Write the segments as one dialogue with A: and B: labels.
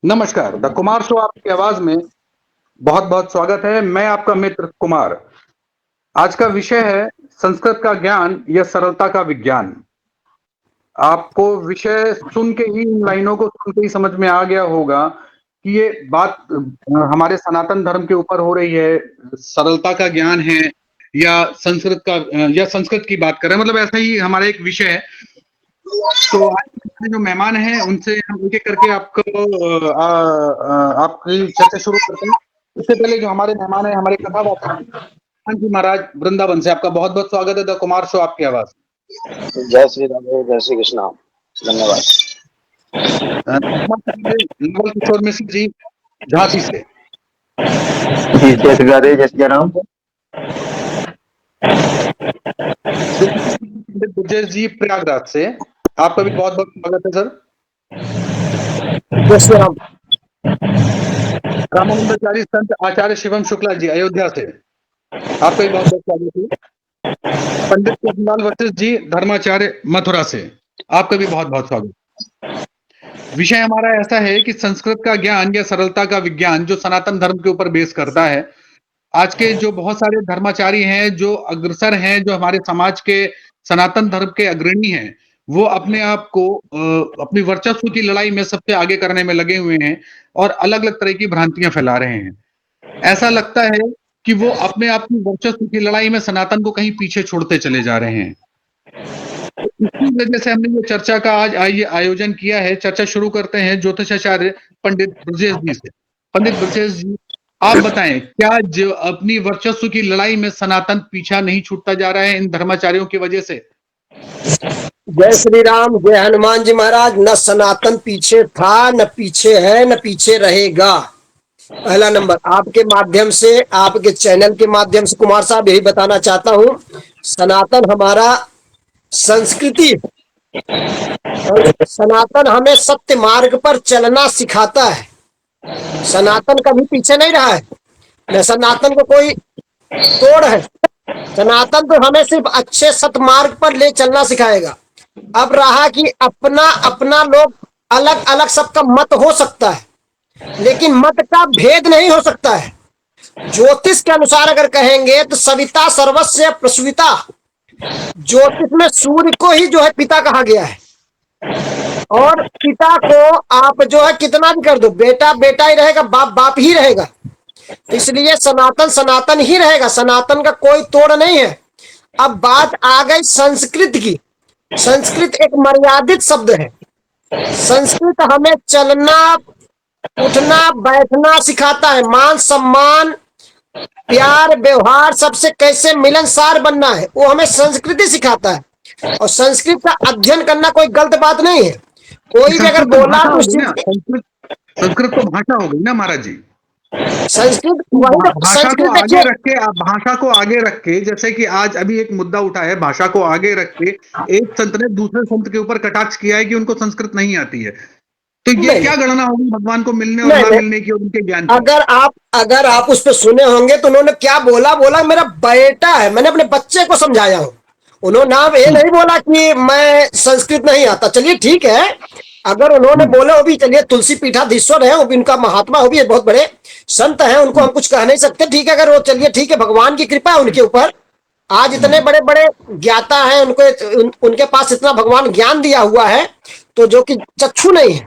A: नमस्कार, the Kumar show आपकी आवाज़ में बहुत-बहुत स्वागत है। मैं आपका मित्र कुमार। आज का विषय है संस्कृत का ज्ञान या सरलता का विज्ञान। आपको विषय सुन के ही इन लाइनों को सुन के ही समझ में आ गया होगा कि ये बात हमारे सनातन धर्म के ऊपर हो रही है, सरलता का ज्ञान है या संस्कृत की बात कर रहे हैं, मतलब ऐसा ही हमारा एक विषय है। तो आज के जो मेहमान हैं उनसे हम एक-एक करके आपकी चर्चा शुरू करते हैं। उससे पहले जो हमारे मेहमान हैं, हमारे कथावाचक हैं, हनुमान जी महाराज वृंदावन से आपका बहुत-बहुत स्वागत है द कुमार शो आपकी आवाज़।
B: जय श्री राम, जय श्री कृष्णा। धन्यवाद।
A: नवल किशोर मिश्र जी झांसी से।
B: जी जय श्री राधे, जय श्री राम।
A: पंडित ब्रजेश जी प्रयागराज से, आपका भी बहुत-बहुत स्वागत है सर।
B: जय श्री राम।
A: रामानंदाचार्य संत आचार्य शिवम शुक्ला जी अयोध्या से, आपका भी बहुत-बहुत स्वागत है। पंडित कृष्णलाल वशिष्ठ जी धर्माचार्य मथुरा से, आपका भी बहुत-बहुत स्वागत। विषय हमारा ऐसा है कि संस्कृत का ज्ञान या सरलता का विज्ञान जो सनातन धर्म के ऊपर बेस करता है। आज के जो बहुत सारे धर्माचारी हैं, जो अग्रसर हैं, जो हमारे समाज के सनातन धर्म के अग्रणी हैं, वो अपने आप को अपनी वर्चस्व की लड़ाई में सबसे आगे करने में लगे हुए हैं और अलग-अलग तरह की भ्रांतियाँ फैला रहे हैं। ऐसा लगता है कि वो अपने आप की वर्चस्व की लड़ाई में सनातन को कहीं पीछे छोड़ते चले जा रहे हैं। इसी वजह से हमने ये चर्चा का आज ये आयोजन किया है। चर्चा शुरू करते हैं ज्योतिषाचार्य पंडित ब्रजेश जी से। पंडित ब्रजेश जी, आप बताएँ क्या जो अपनी वर्चस्व की लड़ाई में सनातन पीछा नहीं छूटता जा रहा है इन धर्माचार्यों की वजह से?
B: जय श्री राम, जय हनुमान जी महाराज। न सनातन पीछे था, न पीछे है, न पीछे रहेगा। पहला नंबर आपके माध्यम से, आपके चैनल के माध्यम से कुमार साहब यही बताना चाहता हूँ, सनातन हमारा संस्कृति और सनातन हमें सत्य मार्ग पर चलना सिखाता है। सनातन कभी पीछे नहीं रहा है, न सनातन को कोई तोड़ है। सनातन तो हमें सिर्फ अच्छे सतमार्ग पर ले चलना सिखाएगा। अब रहा कि अपना अपना लोग अलग अलग सबका मत हो सकता है, लेकिन मत का भेद नहीं हो सकता है। ज्योतिष के अनुसार अगर कहेंगे तो सविता सर्वस्य प्रसूता, ज्योतिष में सूर्य को ही जो है पिता कहा गया है। और पिता को आप जो है कितना भी कर दो, बेटा बेटा ही रहेगा, बाप बाप ही रहेगा। इसलिए सनातन सनातन ही रहेगा, सनातन का कोई तोड़ नहीं है। अब बात आ गई संस्कृत की। संस्कृत एक मर्यादित शब्द है। संस्कृत हमें चलना उठना बैठना सिखाता है, मान सम्मान प्यार व्यवहार सबसे कैसे मिलनसार बनना है, वो हमें संस्कृति सिखाता है। और संस्कृत का अध्ययन करना कोई गलत बात नहीं है। कोई भी अगर
A: संस्कृत तो
B: बोला
A: भाषा
B: तो
A: हो
B: उस
A: गई ना,
B: चीज
A: संस्कृत तो भाषा हो गई ना महाराज जी।
B: संस्कृत
A: तो
B: वही तो
A: भाषा को
B: संस्कृत
A: आगे
B: देखिए।
A: रख के आप भाषा को आगे रख के, जैसे कि आज अभी एक मुद्दा उठा है, भाषा को आगे रख के एक संत ने दूसरे संत के ऊपर कटाक्ष किया है कि उनको संस्कृत नहीं आती है। तो ये
B: नहीं
A: क्या गणना होगी भगवान को मिलने और
B: नहीं
A: ना
B: नहीं,
A: मिलने की और उनके ज्ञान की?
B: अगर आप उस पर सुने होंगे तो उन्होंने क्या बोला, बोला मेरा बेटा है, मैंने अपने बच्चे को समझाया हूँ। उन्होंने नाम ये नहीं बोला कि मैं संस्कृत नहीं आता। चलिए ठीक है, अगर उन्होंने बोले वो भी, चलिए तुलसी पीठाधीश्वर है, वो भी उनका महात्मा, वो भी बहुत बड़े संत हैं, उनको हम कुछ कह नहीं सकते। ठीक है, अगर वो, चलिए ठीक है, भगवान की कृपा है उनके ऊपर। आज इतने बड़े बड़े ज्ञाता हैं, उनके पास इतना भगवान ज्ञान दिया हुआ है, तो जो कि चक्षु नहीं है,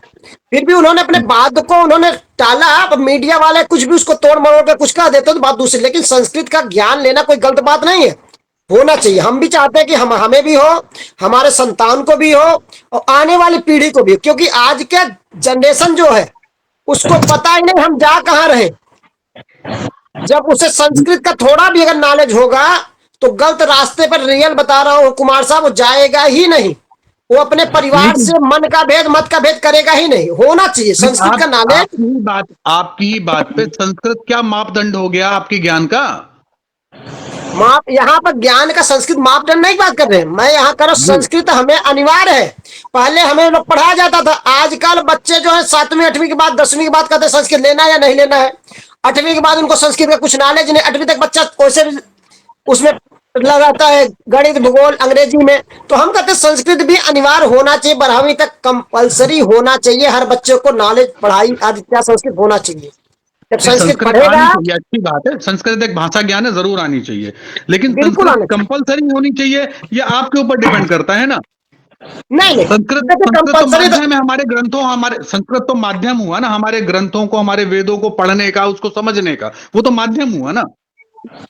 B: फिर भी उन्होंने अपने बात को उन्होंने टाला। अब मीडिया वाले कुछ भी उसको तोड़ मरोड़ कर कुछ कह देते तो बात दूसरी। लेकिन संस्कृत का ज्ञान लेना कोई गलत बात नहीं है, होना चाहिए। हम भी चाहते हैं कि हमें भी हो, हमारे संतान को भी हो और आने वाली पीढ़ी को भी, क्योंकि आज के जनरेशन जो है उसको पता ही नहीं हम जा कहाँ रहे। जब उसे संस्कृत का थोड़ा भी अगर नॉलेज होगा तो गलत रास्ते पर, रियल बता रहा हूं कुमार साहब, वो जाएगा ही नहीं। वो अपने परिवार
A: लेकिन
B: से मन का भेद मत का भेद करेगा ही नहीं। होना चाहिए संस्कृत का नॉलेज।
A: आपकी बात पे संस्कृत क्या मापदंड हो गया आपके ज्ञान का?
B: माप यहाँ पर ज्ञान का संस्कृत मापदंड नहीं बात कर रहे हैं, मैं यहाँ कर रहा हूं
A: जी।
B: संस्कृत हमें अनिवार्य है। पहले हमें लोग पढ़ाया जाता था, आजकल बच्चे जो है 7वीं 8वीं के बाद 10वीं के बाद कहते हैं संस्कृत लेना है या नहीं लेना है। 8वीं के बाद उनको संस्कृत का कुछ नॉलेज नहीं, 8वीं तक बच्चा वैसे भी उसमें लगाता है, गणित, भूगोल, अंग्रेजी में। तो हम कहते हैं संस्कृत भी अनिवार्य होना चाहिए, 12वीं तक कंपलसरी होना चाहिए, हर बच्चे को नॉलेज, पढ़ाई आदि क्या संस्कृत होना चाहिए। जब
A: नहीं,
B: संस्कृत
A: संस्कृत
B: पढ़ेगा,
A: आनी चाहिए, अच्छी बात है, संस्कृत एक भाषा ज्ञान है, जरूर आनी चाहिए, लेकिन
B: बिल्कुल
A: संस्कृत
B: आना चाहिए।
A: कंपलसरी होनी चाहिए, ये आपके ऊपर डिपेंड करता है ना।
B: नहीं नहीं,
A: संस्कृत
B: देखिए
A: संस्कृत तो
B: कंपलसरी तो,
A: माध्यम है हमारे ग्रंथों, हमारे संस्कृत तो माध्यम हुआ ना हमारे ग्रंथों को, हमारे वेदों को पढ़ने का, उसको समझने का, वो तो माध्यम हुआ ना।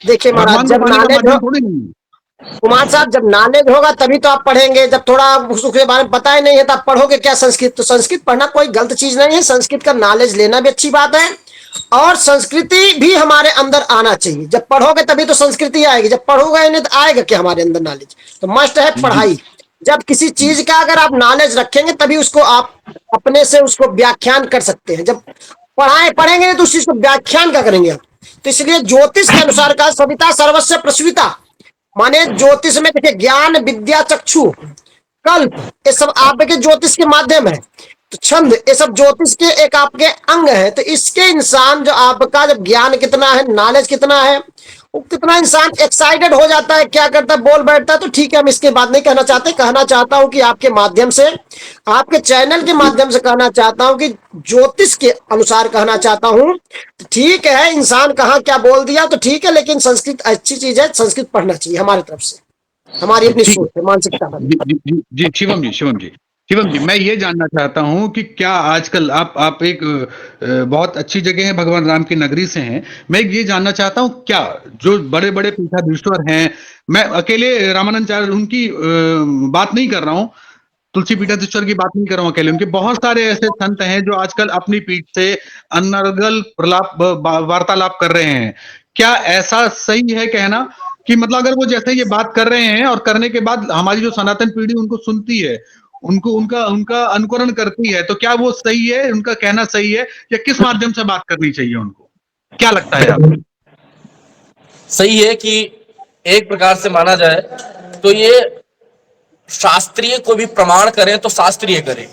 B: देखिए महाराज,
A: भगवान को
B: जब
A: पाने का
B: नॉलेज हो,
A: माध्यम थोड़ी नहीं है।
B: कुमार साहब, जब नॉलेज होगा तभी तो आप पढ़ेंगे। जब थोड़ा उसके बारे में पता ही नहीं है तो आप पढ़ोगे क्या संस्कृत। तो संस्कृत पढ़ना कोई गलत चीज नहीं है, संस्कृत का नॉलेज लेना भी अच्छी बात है, और संस्कृति भी हमारे अंदर आना चाहिए। जब पढ़ोगे तभी तो संस्कृति आएगी, जब पढ़ोगे नहीं तो आएगा क्या हमारे अंदर नॉलेज। तो मस्ट है
A: जी
B: पढ़ाई। जब किसी
A: जी
B: चीज का अगर आप नॉलेज रखेंगे तभी उसको आप अपने से उसको व्याख्यान कर सकते हैं। जब पढ़ेंगे नहीं तो उस चीज को व्याख्यान क्या करेंगे आप। तो इसलिए ज्योतिष के अनुसार का सविता सर्वस्व प्रस्विता, माने ज्योतिष में देखिए ज्ञान, विद्या, चक्षु, कल्प, ये सब आपके ज्योतिष के माध्यम है। तो छंद, ये सब ज्योतिष के एक आपके अंग है। तो इसके इंसान जो आपका जब ज्ञान कितना है, नॉलेज कितना है, वो कितना इंसान एक्साइटेड हो जाता है, क्या करता है, बोल बैठता है। तो ठीक है, हम इसके बाद नहीं कहना चाहते, कहना चाहता हूं कि आपके माध्यम से, आपके चैनल के माध्यम से कहना चाहता हूं कि ज्योतिष के अनुसार कहना चाहता हूं। तो ठीक है, इंसान कहाँ क्या बोल दिया तो ठीक है, लेकिन संस्कृत अच्छी चीज है, संस्कृत पढ़ना चाहिए हमारी तरफ से, हमारी अपनी
A: ठीक
B: सोच है, मानसिकता है।
A: जी जी जी जी, शिवम जी, शिवम जी, शिवम जी, मैं ये जानना चाहता हूँ कि क्या आजकल आप एक बहुत अच्छी जगह है, भगवान राम की नगरी से हैं, मैं ये जानना चाहता हूँ क्या जो बड़े बड़े पीठाधीश्वर हैं, मैं अकेले रामानंदाचार्य उनकी बात नहीं कर रहा हूँ, तुलसी पीठाधीश्वर की बात नहीं कर रहा हूँ अकेले, उनके बहुत सारे ऐसे संत हैं जो आजकल अपनी पीठ से अनर्गल वार्तालाप कर रहे हैं। क्या ऐसा सही है कहना कि मतलब अगर वो जैसे ये बात कर रहे हैं और करने के बाद हमारी जो सनातन पीढ़ी उनको सुनती है, उनको उनका उनका अनुकरण करती है, तो क्या वो सही है, उनका कहना सही है, या किस माध्यम से बात करनी चाहिए उनको, क्या लगता है आपको?
C: सही है कि एक प्रकार से माना जाए तो ये शास्त्रीय कोई भी प्रमाण करें तो शास्त्रीय करें।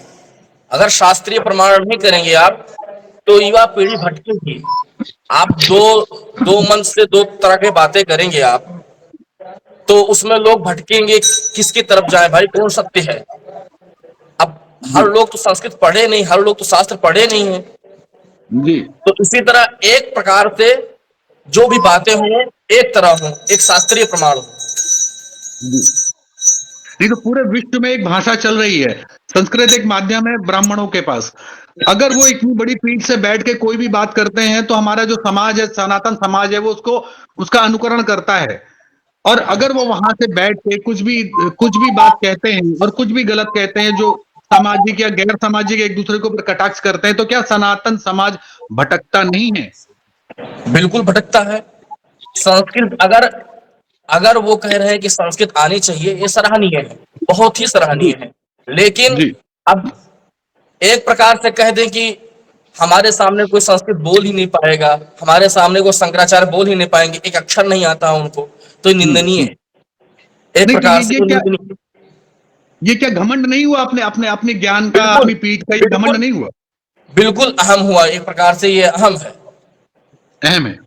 C: अगर शास्त्रीय प्रमाण नहीं करेंगे आप तो युवा पीढ़ी भटकेगी। आप दो दो मन से दो तरह की बातें करेंगे आप, तो उसमें लोग भटकेंगे, किसकी तरफ जाए भाई, कौन सत्य है। अब
A: जी
C: हर लोग तो संस्कृत पढ़े नहीं, हर लोग तो शास्त्र पढ़े नहीं है।
A: जी
C: तो इसी तरह एक प्रकार से जो भी बातें हों एक तरह हो, एक शास्त्रीय प्रमाण हो।
A: जी, नहीं तो पूरे विश्व में एक भाषा चल रही है, संस्कृत एक माध्यम है ब्राह्मणों के पास, अगर वो इतनी बड़ी पीठ से बैठ के कोई भी बात करते हैं तो हमारा जो समाज है, सनातन समाज है, वो उसको उसका अनुकरण करता है, और अगर वो वहां से बैठ के कुछ भी बात कहते हैं और कुछ भी गलत कहते हैं जो सामाजिक या गैर सामाजिक एक दूसरे के ऊपर कटाक्ष करते हैं, तो क्या सनातन समाज भटकता नहीं है?
C: बिल्कुल भटकता है। संस्कृत अगर अगर वो कह रहे हैं कि संस्कृत आनी चाहिए, ये सराहनीय है, बहुत ही
A: जी
C: सराहनीय है। लेकिन
A: जी
C: अब एक प्रकार से कह दें कि हमारे सामने कोई संस्कृत बोल ही नहीं पाएगा, हमारे सामने कोई शंकराचार्य बोल ही नहीं पाएंगे, एक अक्षर नहीं आता उनको, तो ये निंदनीय
A: हम्म।
C: है। एक
A: नहीं तो
C: प्रकार से
A: ये
C: वो
A: क्या,
C: निंदनीय है।
A: ये क्या घमंड नहीं हुआ अपने अपने अपने ज्ञान का,
C: बिल्कुल
A: अपनी पीठ का, ये घमंड
C: बिल्कुल
A: नहीं हुआ?
C: बिल्कुल अहम हुआ, एक प्रकार से ये अहम है।
A: अहम है।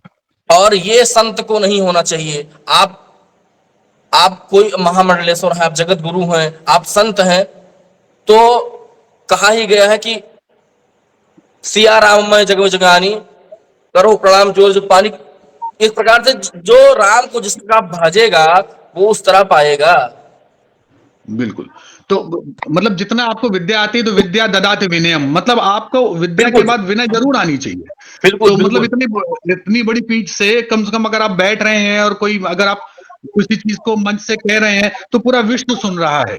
C: और ये संत को नहीं होना चाहिए। आप कोई महामंडलेश्वर हैं, आप जगत गुरु हैं, आप संत हैं, तो कहा ही गया है कि सिया राम मैं जग जगानी, करो प्रणाम जो जो पानी। एक प्रकार से जो राम को जिस तरह भाजेगा वो उस तरह पाएगा।
A: बिल्कुल। तो मतलब जितना आपको विद्या आती है तो विद्या ददाति विनयम, मतलब आपको विद्या के
C: बिल्कुल
A: बाद विनय जरूर आनी चाहिए।
C: बिल्कुल
A: तो मतलब
C: बिल्कुल
A: इतनी बड़ी पीठ से कम से कम अगर आप बैठ रहे हैं और कोई अगर आप किसी चीज को मंच से कह रहे हैं तो पूरा विश्व सुन रहा है।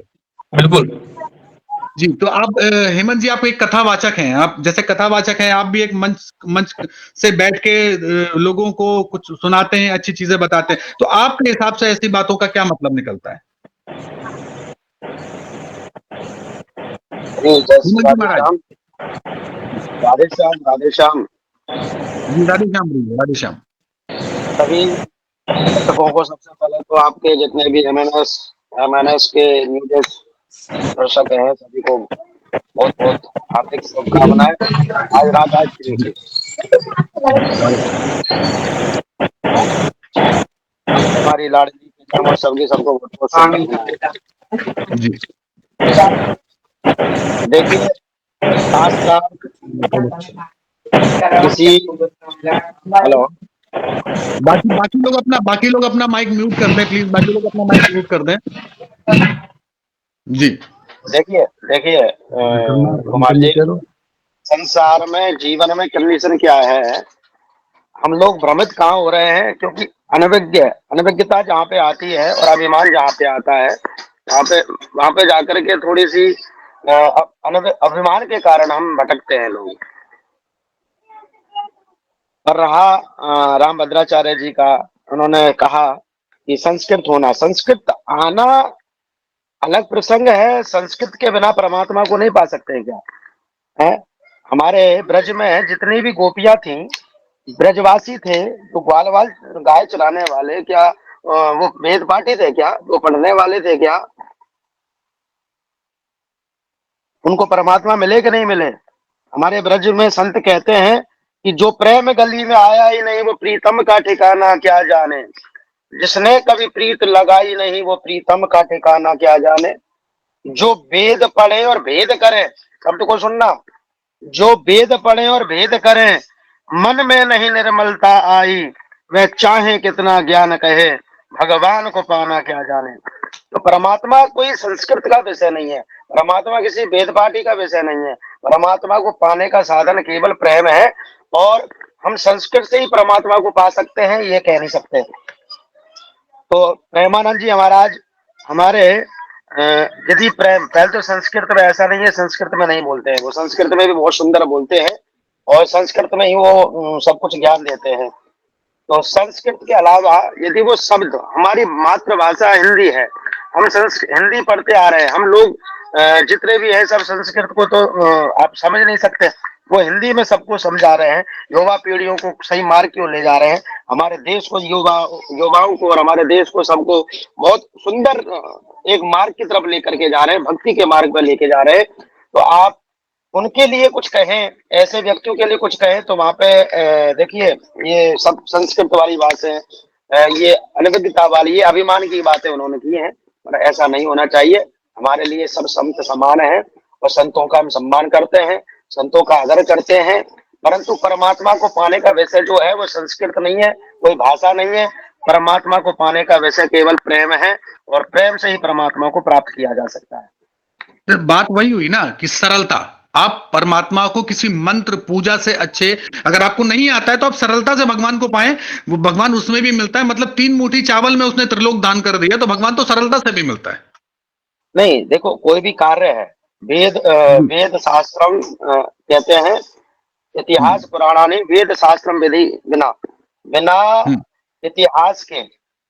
C: बिल्कुल
A: जी, तो आप हेमंत जी, आप एक कथावाचक हैं, आप जैसे कथावाचक हैं, आप भी एक मंच मंच से बैठ के लोगों को कुछ सुनाते हैं, अच्छी चीजें बताते हैं, तो आपके हिसाब से ऐसी बातों का क्या मतलब निकलता है?
D: जी, जय श्री
A: हेमंत जी
D: राधे
A: महाराज।
D: श्याम। राधे श्याम, राधे श्याम।
A: जी, राधे श्याम बोलिए, राधे श्याम।
D: सभी दर्शकों को सबसे पहले तो आपके जितने भी एमएनएस के न्यूज़ दर्शक हैं सभी को बहुत बहुत हार्दिक शुभकामनाएं। आज राधा श्री की।
A: राधे
D: आज हमारी लाडली की हम और सबकी सबको बहुत बहुत शुभकामनाएं।
A: जी।
D: देखिए, शास्त्रार्थ किसी, हेलो,
A: बाकी लोग अपना माइक म्यूट कर दें प्लीज, बाकी लोग अपना माइक म्यूट कर दें। जी।
D: देखिए देखिए कुमार जी, संसार में जीवन में कंडीशन क्या है, हम लोग भ्रमित कहाँ हो रहे हैं, क्योंकि अनभिज्ञता जहाँ पे आती है और अभिमान जहाँ पे आता है, वहां पे जाकर के थोड़ी सी अभिमान के कारण हम भटकते हैं लोग। और रहा राम भद्राचार्य जी का, उन्होंने कहा कि संस्कृत आना अलग प्रसंग है, संस्कृत के बिना परमात्मा को नहीं पा सकते क्या है। हमारे ब्रज में जितनी भी गोपियां थी, ब्रजवासी थे, तो ग्वाल वाल गाय चराने वाले, क्या वो वेद पाठी थे क्या, वो पढ़ने वाले थे क्या, उनको परमात्मा मिले कि नहीं मिले। हमारे ब्रज में संत कहते हैं कि जो प्रेम गली में आया ही नहीं, वो प्रीतम का ठिकाना क्या जाने। जिसने कभी प्रीत लगाई नहीं, वो प्रीतम का ठिकाना क्या जाने। जो वेद पढ़े और भेद करे, शब्द को सुनना, जो वेद पढ़े और भेद करें, मन में नहीं निर्मलता आई, वह चाहे कितना ज्ञान कहे, भगवान को पाना क्या जाने। तो परमात्मा कोई संस्कृत का विषय नहीं है, परमात्मा किसी वेद पाठी का विषय नहीं है, परमात्मा को पाने का साधन केवल प्रेम है। और हम संस्कृत से ही परमात्मा को पा सकते हैं, ये कह नहीं सकते। तो प्रेमानंद जी महाराज हमारे यदि प्रेम, पहले तो संस्कृत में ऐसा नहीं है संस्कृत में नहीं बोलते हैं, वो संस्कृत में भी बहुत सुंदर बोलते हैं और संस्कृत में ही वो सब कुछ ज्ञान देते हैं। तो संस्कृत के अलावा यदि वो शब्द, हमारी मातृभाषा हिंदी है, हम हिंदी पढ़ते आ रहे हैं, हम लोग जितने भी हैं सब संस्कृत को तो आप समझ नहीं सकते, वो हिंदी में सबको समझा रहे हैं, युवा पीढ़ियों को सही मार्ग क्यों ले जा रहे हैं, हमारे देश को युवाओं को और हमारे देश को सबको बहुत सुंदर एक मार्ग की तरफ लेकर के जा रहे हैं, भक्ति के मार्ग पर लेके जा रहे हैं। तो आप उनके लिए कुछ कहें, ऐसे व्यक्तियों के लिए कुछ कहें, तो वहां पे देखिए, ये सब संस्कृत वाली बात है, ये अनभिज्ञता वाली, ये अभिमान की बातें उन्होंने की हैं, पर ऐसा नहीं होना चाहिए। हमारे लिए सब संत समान है और संतों का हम सम्मान करते हैं, संतों का आदर करते हैं, परंतु परमात्मा को पाने का विषय जो है वो संस्कृत नहीं है, कोई भाषा नहीं है। परमात्मा को पाने का विषय केवल प्रेम है और प्रेम से ही परमात्मा को प्राप्त किया जा सकता है।
A: तो बात वही हुई ना कि सरलता, आप परमात्मा को किसी मंत्र पूजा से अच्छे, अगर आपको नहीं आता है तो आप सरलता से भगवान को पाएं, वो भगवान उसमें भी मिलता है। मतलब 3 मुट्ठी चावल में उसने त्रिलोक दान कर दिया, तो भगवान तो सरलता से भी मिलता है।
D: नहीं, देखो, कोई भी कार्य है, वेद शास्त्रम कहते हैं, इतिहास पुराणानि वेद शास्त्रम विधि बिना, बिना इतिहास के,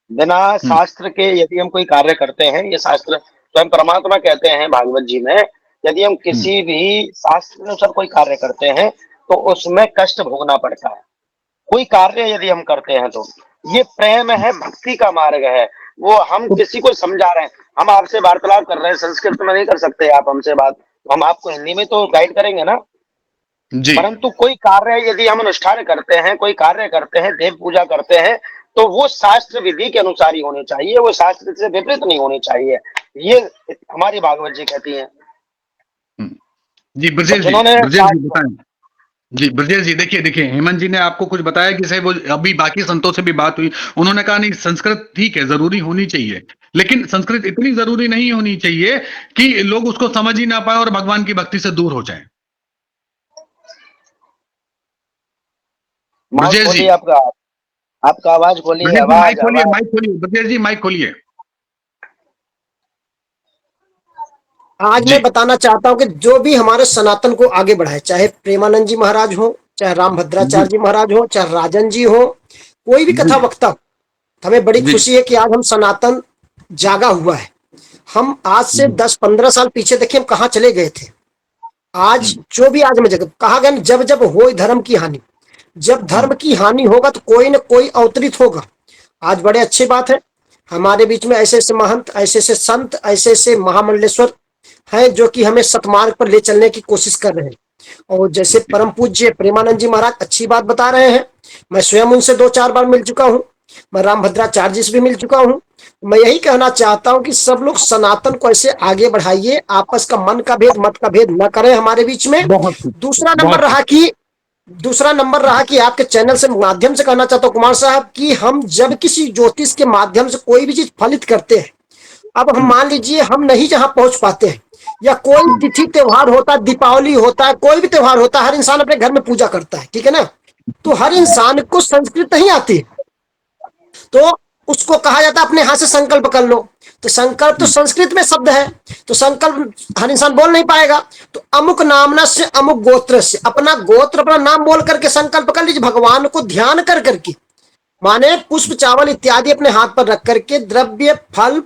D: बिना शास्त्र के यदि हम कोई कार्य करते हैं, ये शास्त्र स्वयं परमात्मा कहते हैं भागवत जी में, यदि हम किसी भी शास्त्र अनुसार कोई कार्य करते हैं तो उसमें कष्ट भोगना पड़ता है। कोई कार्य यदि हम करते हैं तो ये प्रेम है, भक्ति का मार्ग है, वो हम किसी को समझा रहे हैं। हम आपसे वार्तालाप कर रहे हैं, संस्कृत में नहीं कर सकते आप हमसे बात, तो हम आपको हिंदी में तो गाइड करेंगे ना।
A: जी।
D: परंतु कोई कार्य यदि हम अनुष्ठान करते हैं, कोई कार्य करते हैं, देव पूजा करते हैं, तो वो शास्त्र विधि के अनुसार ही होनी चाहिए, वो शास्त्र से विपरीत नहीं होनी चाहिए, ये हमारी भागवत जी कहती है।
A: जी ब्रजेश जी, बताएं। जी ब्रजेश जी, देखिए हेमंत जी ने आपको कुछ बताया कि सही, वो अभी बाकी संतों से भी बात हुई, उन्होंने कहा नहीं संस्कृत ठीक है, जरूरी होनी चाहिए, लेकिन संस्कृत इतनी जरूरी नहीं होनी चाहिए कि लोग उसको समझ ही ना पाए और भगवान की भक्ति से दूर हो जाए। ब्रजेश जी,
D: आपका आवाज खोलिए,
A: माइक खोलिए ब्रजेश जी, माइक खोलिए।
B: आज मैं बताना चाहता हूं कि जो भी हमारे सनातन को आगे बढ़ाए, चाहे प्रेमानंद जी महाराज हो, चाहे राम भद्राचार्य जी महाराज हो, चाहे राजन जी हो, कोई भी कथा वक्ता हो, हमें बड़ी खुशी है कि आज हम सनातन जागा हुआ है। हम आज से 10-15 साल पीछे देखिए हम कहाँ चले गए थे। आज जो भी आज में जगह कहा गया, जब जब हो धर्म की हानि, जब धर्म की हानि होगा तो कोई न कोई अवतरित होगा। आज बड़े अच्छी बात है, हमारे बीच में ऐसे ऐसे महंत, ऐसे ऐसे संत, ऐसे ऐसे महामंडलेश्वर हैं जो कि हमें सतमार्ग पर ले चलने की कोशिश कर रहे हैं। और जैसे परम पूज्य प्रेमानंद जी महाराज अच्छी बात बता रहे हैं, मैं स्वयं उनसे 2-4 बार मिल चुका हूं। मैं रामभद्राचार्य जी से भी मिल चुका हूँ। मैं यही कहना चाहता हूँ कि सब लोग सनातन को ऐसे आगे बढ़ाइए, आपस का मन का भेद मत का भेद न करें हमारे बीच में।
A: बहुत खूब,
B: दूसरा नंबर
A: बहुत
B: रहा कि दूसरा नंबर रहा कि आपके चैनल से माध्यम से कहना चाहता हूँ कुमार साहब कि हम जब किसी ज्योतिष के माध्यम से कोई भी चीज फलित करते हैं, अब हम मान लीजिए हम नहीं जहां पहुंच पाते हैं, या कोई तिथि त्योहार होता है, दीपावली होता है, कोई भी त्योहार होता है, हर इंसान अपने घर में पूजा करता है, ठीक है ना। तो हर इंसान को संस्कृत नहीं आती, तो उसको कहा जाता है अपने हाथ से संकल्प कर लो। तो संकल्प तो संस्कृत में शब्द है, तो संकल्प हर इंसान बोल नहीं पाएगा। तो अमुक नामना से अमुक गोत्र से, अपना गोत्र अपना नाम बोल करके संकल्प कर लीजिए, भगवान को ध्यान कर करके, माने पुष्प चावल इत्यादि अपने हाथ पर रख करके, द्रव्य फल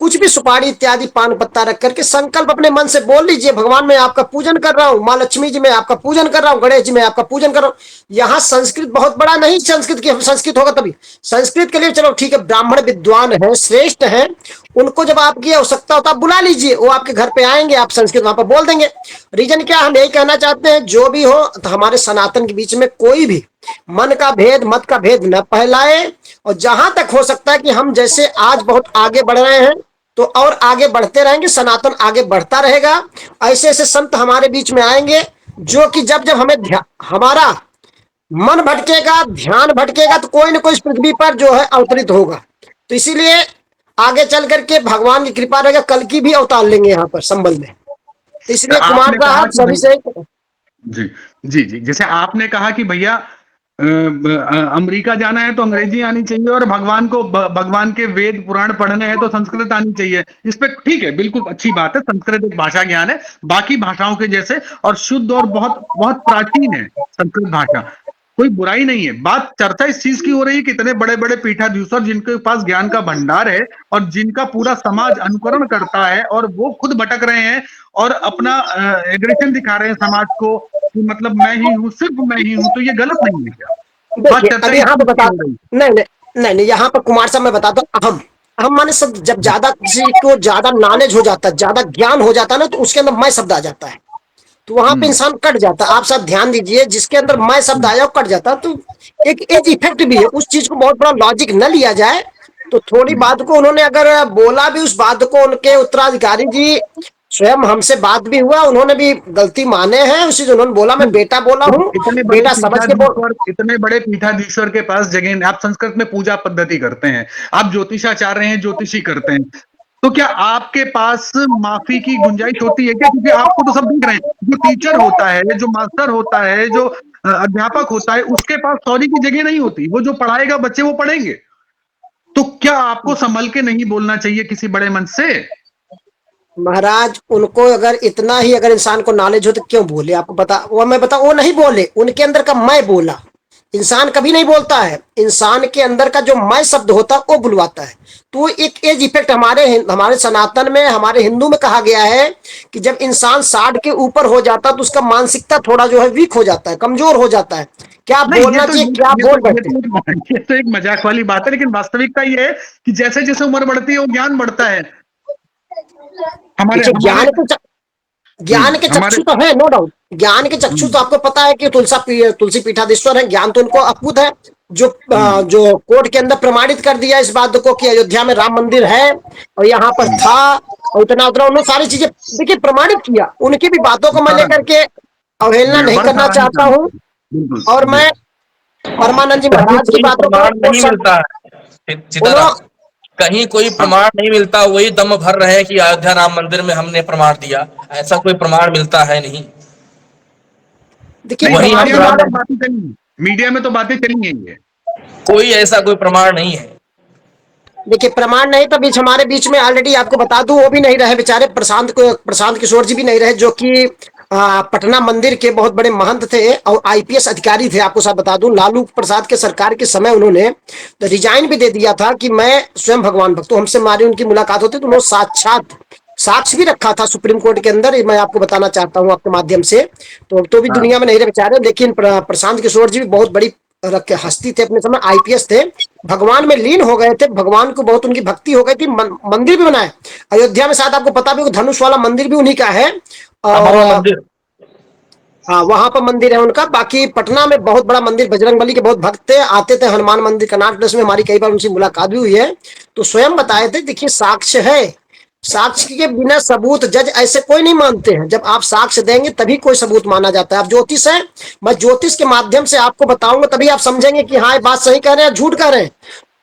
B: कुछ भी सुपारी इत्यादि पान पत्ता रख करके संकल्प अपने मन से बोल लीजिए, भगवान मैं आपका पूजन कर रहा हूँ, माँ लक्ष्मी जी मैं आपका पूजन कर रहा हूँ, गणेश जी मैं आपका पूजन कर रहा हूँ। यहाँ संस्कृत बहुत बड़ा नहीं, संस्कृत होगा तभी संस्कृत के लिए चलो ठीक है, ब्राह्मण विद्वान है, श्रेष्ठ है, उनको जब आपकी आवश्यकता होता है आप बुला लीजिए, वो आपके घर पे आएंगे, आप संस्कृत वहां पर बोल देंगे। रीजन क्या, हम यही कहना चाहते हैं जो भी हो, तो हमारे सनातन के बीच में कोई भी मन का भेद मत का भेद न फैलाए। और जहां तक हो सकता है कि हम जैसे आज बहुत आगे बढ़ रहे हैं तो और आगे बढ़ते रहेंगे, सनातन आगे बढ़ता रहेगा। ऐसे ऐसे संत हमारे बीच में आएंगे जो कि जब जब हमें हमारा मन भटकेगा, ध्यान भटकेगा, तो कोई ना कोई इस पृथ्वी पर जो है अवतरित होगा। तो इसीलिए आगे चल करके भगवान की कृपा रहेगा, कल की भी अवतार लेंगे यहाँ पर संबल में। तो इसलिए कुमार
A: आपने कहा
B: साहब
A: कि
B: सभी से
A: जी जी जी, जैसे आपने कहा कि भैया अमेरिका जाना है तो अंग्रेजी आनी चाहिए, और भगवान को भगवान के वेद पुराण पढ़ने हैं तो संस्कृत आनी चाहिए। इस पे ठीक है, बिल्कुल अच्छी बात है, संस्कृत एक भाषा ज्ञान है बाकी भाषाओं के जैसे, और शुद्ध और बहुत बहुत प्राचीन है संस्कृत भाषा, कोई बुराई नहीं है। बात चर्चा इस चीज की हो रही है कि इतने बड़े बड़े पीठाधीश्वर जिनके पास ज्ञान का भंडार है और जिनका पूरा समाज अनुकरण करता है, और वो खुद भटक रहे हैं और अपना एग्रेशन दिखा रहे हैं समाज को कि मतलब मैं ही हूँ, सिर्फ मैं ही हूँ, तो ये गलत नहीं है क्या? बात
B: देखिए,
A: चर्चा
B: अब
A: इस
B: यहाँ पे
A: चीज की
B: बता,
A: हो रही है।
B: नहीं नहीं नहीं नहीं, यहाँ पर कुमार साहब मैं बताता हूँ, हम माने सब जब ज्यादा किसी को ज्यादा नॉलेज हो जाता है, ज्यादा ज्ञान हो जाता है ना, तो उसके अंदर मैं शब्द आ जाता है, तो वहां पे
A: हम्म,
B: इंसान कट जाता है। आप सब ध्यान दीजिए, जिसके अंदर मैं शब्द आया वो कट जाता है। तो एक एज इफेक्ट भी है, उस चीज को बहुत बड़ा लॉजिक न लिया जाए। तो थोड़ी बात को उन्होंने अगर बोला भी, उस बात को उनके उत्तराधिकारी जी स्वयं हमसे बात भी हुआ, उन्होंने भी गलती माने हैं, उसी से उन्होंने बोला मैं
A: नहीं,
B: बेटा बोला हूँ,
A: इतने बड़े
B: बेटा समझ के बोल।
A: पीठाधीश्वर, इतने बड़े पीठाधीश्वर के पास जगह नहीं। आप संस्कृत में पूजा पद्धति करते हैं, आप ज्योतिषाचार्य हैं, ज्योतिषी करते हैं, तो क्या आपके पास माफी की गुंजाइश होती है क्या? क्योंकि आपको तो सब देख रहे हैं, जो टीचर होता है, जो मास्टर होता है, जो अध्यापक होता है, उसके पास सॉरी की जगह नहीं होती। वो जो पढ़ाएगा बच्चे वो पढ़ेंगे। तो क्या आपको संभल के नहीं बोलना चाहिए किसी बड़े मन से?
B: महाराज उनको अगर इतना ही अगर इंसान को नॉलेज हो तो क्यों बोले, आपको बता, वो मैं बता, वो नहीं बोले, उनके अंदर का मैं बोला। इंसान कभी नहीं बोलता है, इंसान के अंदर का जो मैं शब्द होता है वो बुलवाता है। तो एक एज इफेक्ट हमारे सनातन में, हमारे हिंदू में कहा गया है कि जब इंसान 60 के ऊपर हो जाता है तो उसका मानसिकता थोड़ा जो है वीक हो जाता है, कमजोर हो जाता है। क्या
A: नहीं,
B: बोलना चाहिए, क्या बोल बैठते हैं।
A: ये तो एक मजाक वाली बात है, लेकिन वास्तविकता ये है कि जैसे जैसे उम्र बढ़ती है वो ज्ञान बढ़ता है। हमारे
B: देखिए,
A: हमारे
B: ज्ञान के
A: हमारे
B: चक्षु तो है, नो डाउट, ज्ञान के चक्षु तो आपको पता है कि तुलसी पीठाधीश्वर है, ज्ञान तो उनको अपूत है। जो जो कोर्ट के अंदर प्रमाणित कर दिया इस बात को कि अयोध्या में राम मंदिर है और यहाँ पर था, और इतना उतना उन्होंने सारी चीजें देखिए प्रमाणित किया। उनकी भी बातों को मैं
A: सारा
B: लेकर के अवहेलना नहीं
A: बड़ा
B: करना
A: सराहनीय
B: चाहता
A: काम
B: हूँ।
A: है। बिल्कुल
B: और
A: जी।
B: मैं परमानंद जी
C: कहीं
B: महाराज की
C: कोई
B: बातों को
C: प्रमाण
B: वो
C: नहीं
B: सब
C: मिलता है सीताराम,
B: उन्होंने
C: कहीं कोई
A: हाँ,
C: प्रमाण नहीं मिलता, वही दम भर रहे हैं कि अयोध्या राम मंदिर में हमने प्रमाण दिया। ऐसा कोई प्रमाण मिलता है नहीं।
B: देखिए
A: नहीं,
C: वही
B: प्रमाण
C: हम
A: मीडिया में
C: राम
A: तो
C: मंदिर,
A: बातें चली हैं। मीडिया में तो बातें चली हैं ये।
C: कोई ऐसा कोई प्रमाण नहीं है।
B: देखिए प्रमाण नहीं तो बीच हमारे बीच में ऑलरेडी आपको बता दूं, वो भी नहीं रहे बेचारे, प्रशांत किशोर जी भी नहीं रहे, जो कि पटना मंदिर के बहुत बड़े महंत थे और आईपीएस अधिकारी थे। आपको साथ बता दूं, लालू प्रसाद के सरकार के समय उन्होंने तो रिजाइन भी दे दिया था कि मैं स्वयं भगवान भक्त हूं। हमसे हमारी उनकी मुलाकात होती तो उन्होंने साक्षात साक्ष्य भी रखा था सुप्रीम कोर्ट के अंदर, ये मैं आपको बताना चाहता हूं आपके माध्यम से। तो भी
A: हाँ,
B: दुनिया में नहीं रहे बेचारे, लेकिन प्रशांत किशोर जी भी बहुत बड़ी हस्ती थे, अपने समय आईपीएस थे, भगवान में लीन हो गए थे, भगवान को बहुत उनकी भक्ति हो गई थी। मंदिर भी बनाए अयोध्या में, शायद आपको पता भी हो, धनुष वाला मंदिर भी उन्हीं का है। और
C: हमारा मंदिर
B: हाँ, वहां पर मंदिर है उनका। बाकी पटना में बहुत बड़ा मंदिर, बजरंगबली के बहुत भक्त थे, आते थे हनुमान मंदिर कनॉट प्लेस में, हमारी कई बार उनसे मुलाकात भी हुई है। तो स्वयं बताए थे, देखिए साक्ष्य है, साक्ष्य के बिना सबूत जज ऐसे कोई नहीं मानते हैं। जब आप साक्ष्य देंगे तभी कोई सबूत माना जाता है। आप ज्योतिष है, मैं ज्योतिष के माध्यम से आपको बताऊंगा, तभी आप समझेंगे कि हाँ ये बात सही कह रहे हैं, झूठ कह रहे हैं।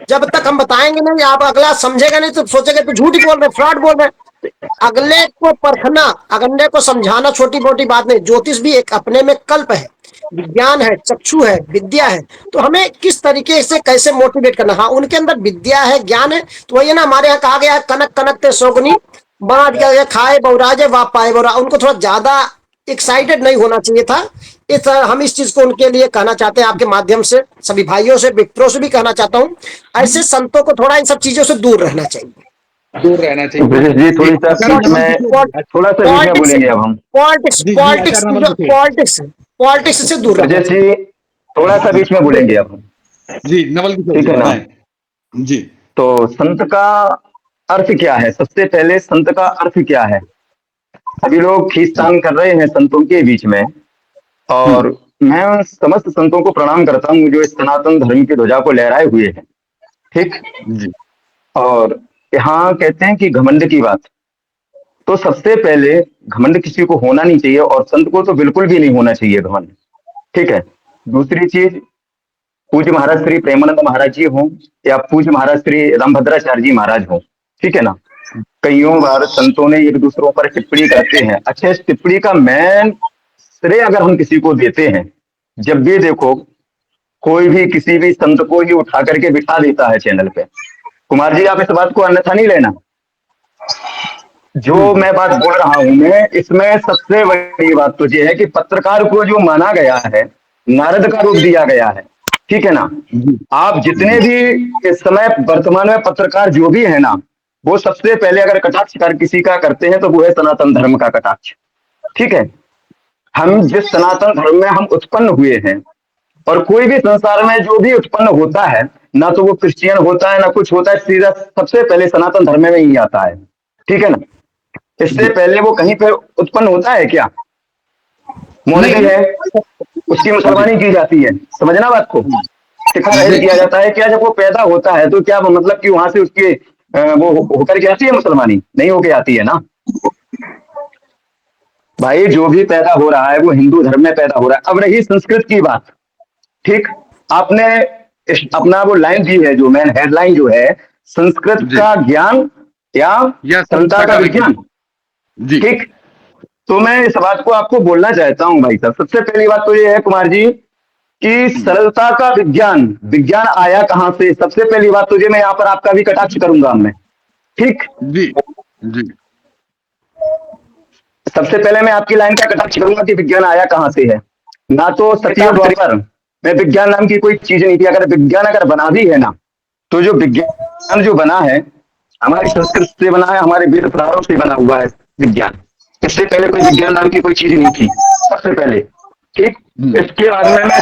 B: जब तक हम बताएंगे नहीं, आप अगला समझेगा नहीं, तो सोचेगा तो झूठ ही बोल रहे, फ्रॉड बोल रहे। अगले को परखना, अगले को समझाना छोटी मोटी बात नहीं। ज्योतिष भी एक अपने में कल्प है, विज्ञान है, चक्षु है, विद्या है। तो हमें किस तरीके से कैसे मोटिवेट करना, हाँ उनके अंदर विद्या है, ज्ञान है। तो वही है ना, हमारे यहाँ कहा गया है, कनक कनक ते शोगनी, बांट गया खाए बहुराजे वाप पाए बहुरा। उनको थोड़ा ज्यादा एक्साइटेड नहीं होना चाहिए था। हम इस चीज को उनके लिए कहना चाहते हैं, आपके माध्यम से सभी भाइयों से, मित्रों से भी कहना चाहता हूँ, ऐसे संतों को थोड़ा इन सब चीजों से दूर रहना चाहिए।
A: दूर रहना चाहिए।
E: ब्रजेश जी थोड़ी सा
A: आचार्य
E: बीच
A: नवल
E: में,
A: किशोर
E: थोड़ा सा बीच में
B: पॉलिटिक्स
E: बोलेंगे अब हम।
B: पॉलिटिक्स
A: जी जी
B: पॉलिटिक्स
A: आचार्य नवल किशोर
B: पॉलिटिक्स पॉलिटिक्स से दूर रहना
E: ब्रजेश
B: चाहिए।
E: जी थोड़ा सा बीच में बोलेंगे अब हम,
A: जी नवल किशोर
E: ठीक
A: जी
E: है ना।
A: बताएं। जी
E: तो संत का अर्थ क्या है, सबसे पहले संत का अर्थ क्या है। सभी लोग खींचतान कर रहे हैं संतों के बीच में, और मैं उन समस्त संतों को प्रणाम करता हूँ जो इस सनातन धर्म की ध्वजा को लहराए हुए हैं, ठीक।
A: जी
E: और यहाँ कहते हैं कि घमंड की बात, तो सबसे पहले घमंड किसी को होना नहीं चाहिए, और संत को तो बिल्कुल भी नहीं होना चाहिए घमंड, ठीक है। दूसरी चीज, पूज्य महाराज श्री प्रेमानंद महाराज जी हों या पूज्य महाराज श्री रामभद्राचार्य जी महाराज हों, ठीक है ना, कईयों बार संतों ने एक दूसरों पर टिप्पणी करते हैं। अच्छा, इस टिप्पणी का मेन श्रेय अगर हम किसी को देते हैं, जब भी देखो कोई भी किसी भी संत को ही उठा करके बिठा देता है चैनल पे। कुमार जी आप इस बात को अन्यथा नहीं लेना, जो मैं बात बोल रहा हूं मैं, इसमें सबसे बड़ी बात तो ये है कि पत्रकार को जो माना गया है, नारद का रूप दिया गया है, ठीक है ना। आप जितने भी इस समय वर्तमान में पत्रकार जो भी है ना, वो सबसे पहले अगर कटाक्ष कर किसी का करते हैं तो वो है सनातन धर्म का कटाक्ष, ठीक है। हम जिस सनातन धर्म में हम उत्पन्न हुए हैं, और कोई भी संसार में जो भी उत्पन्न होता है, ना तो वो क्रिश्चियन होता है ना कुछ होता है, सीधा सबसे पहले सनातन धर्म में ही आता है, ठीक है ना। इससे पहले वो कहीं पर उत्पन्न होता है क्या, मौलवी है उसकी मुसलमानी की जाती है, समझना बात को, सिखा रहे किया जाता है क्या, जब वो पैदा होता है तो क्या मतलब कि वहां से उसके वो होकर के आती है मुसलमानी, नहीं होके आती है ना भाई। जो भी पैदा हो रहा है वो हिंदू धर्म में पैदा हो रहा है। अब रही संस्कृत की बात, ठीक, आपने अपना वो लाइन दी है, जो मेन हेडलाइन जो है, संस्कृत का ज्ञान या संता का विज्ञान, ठीक। तो मैं इस बात को आपको बोलना चाहता हूं भाई साहब, सबसे पहली बात तो ये है कुमार जी कि सरलता का विज्ञान, विज्ञान आया कहां से, सबसे पहली बात तो ये, मैं यहाँ पर आपका भी कटाक्ष करूंगा मैं, ठीक
A: जी जी
E: सबसे पहले मैं आपकी लाइन का कटाक्ष करूंगा कि विज्ञान आया कहां से है। ना तो सतयुग द्वापर में विज्ञान नाम की कोई चीज नहीं थी। अगर विज्ञान अगर बना भी है ना, तो जो विज्ञान जो बना है हमारी संस्कृत से बना है, हमारे वेद पुराणों से बना हुआ है विज्ञान। इससे पहले कोई विज्ञान नाम की कोई चीज नहीं थी, सबसे पहले, ठीक। इसके बाद में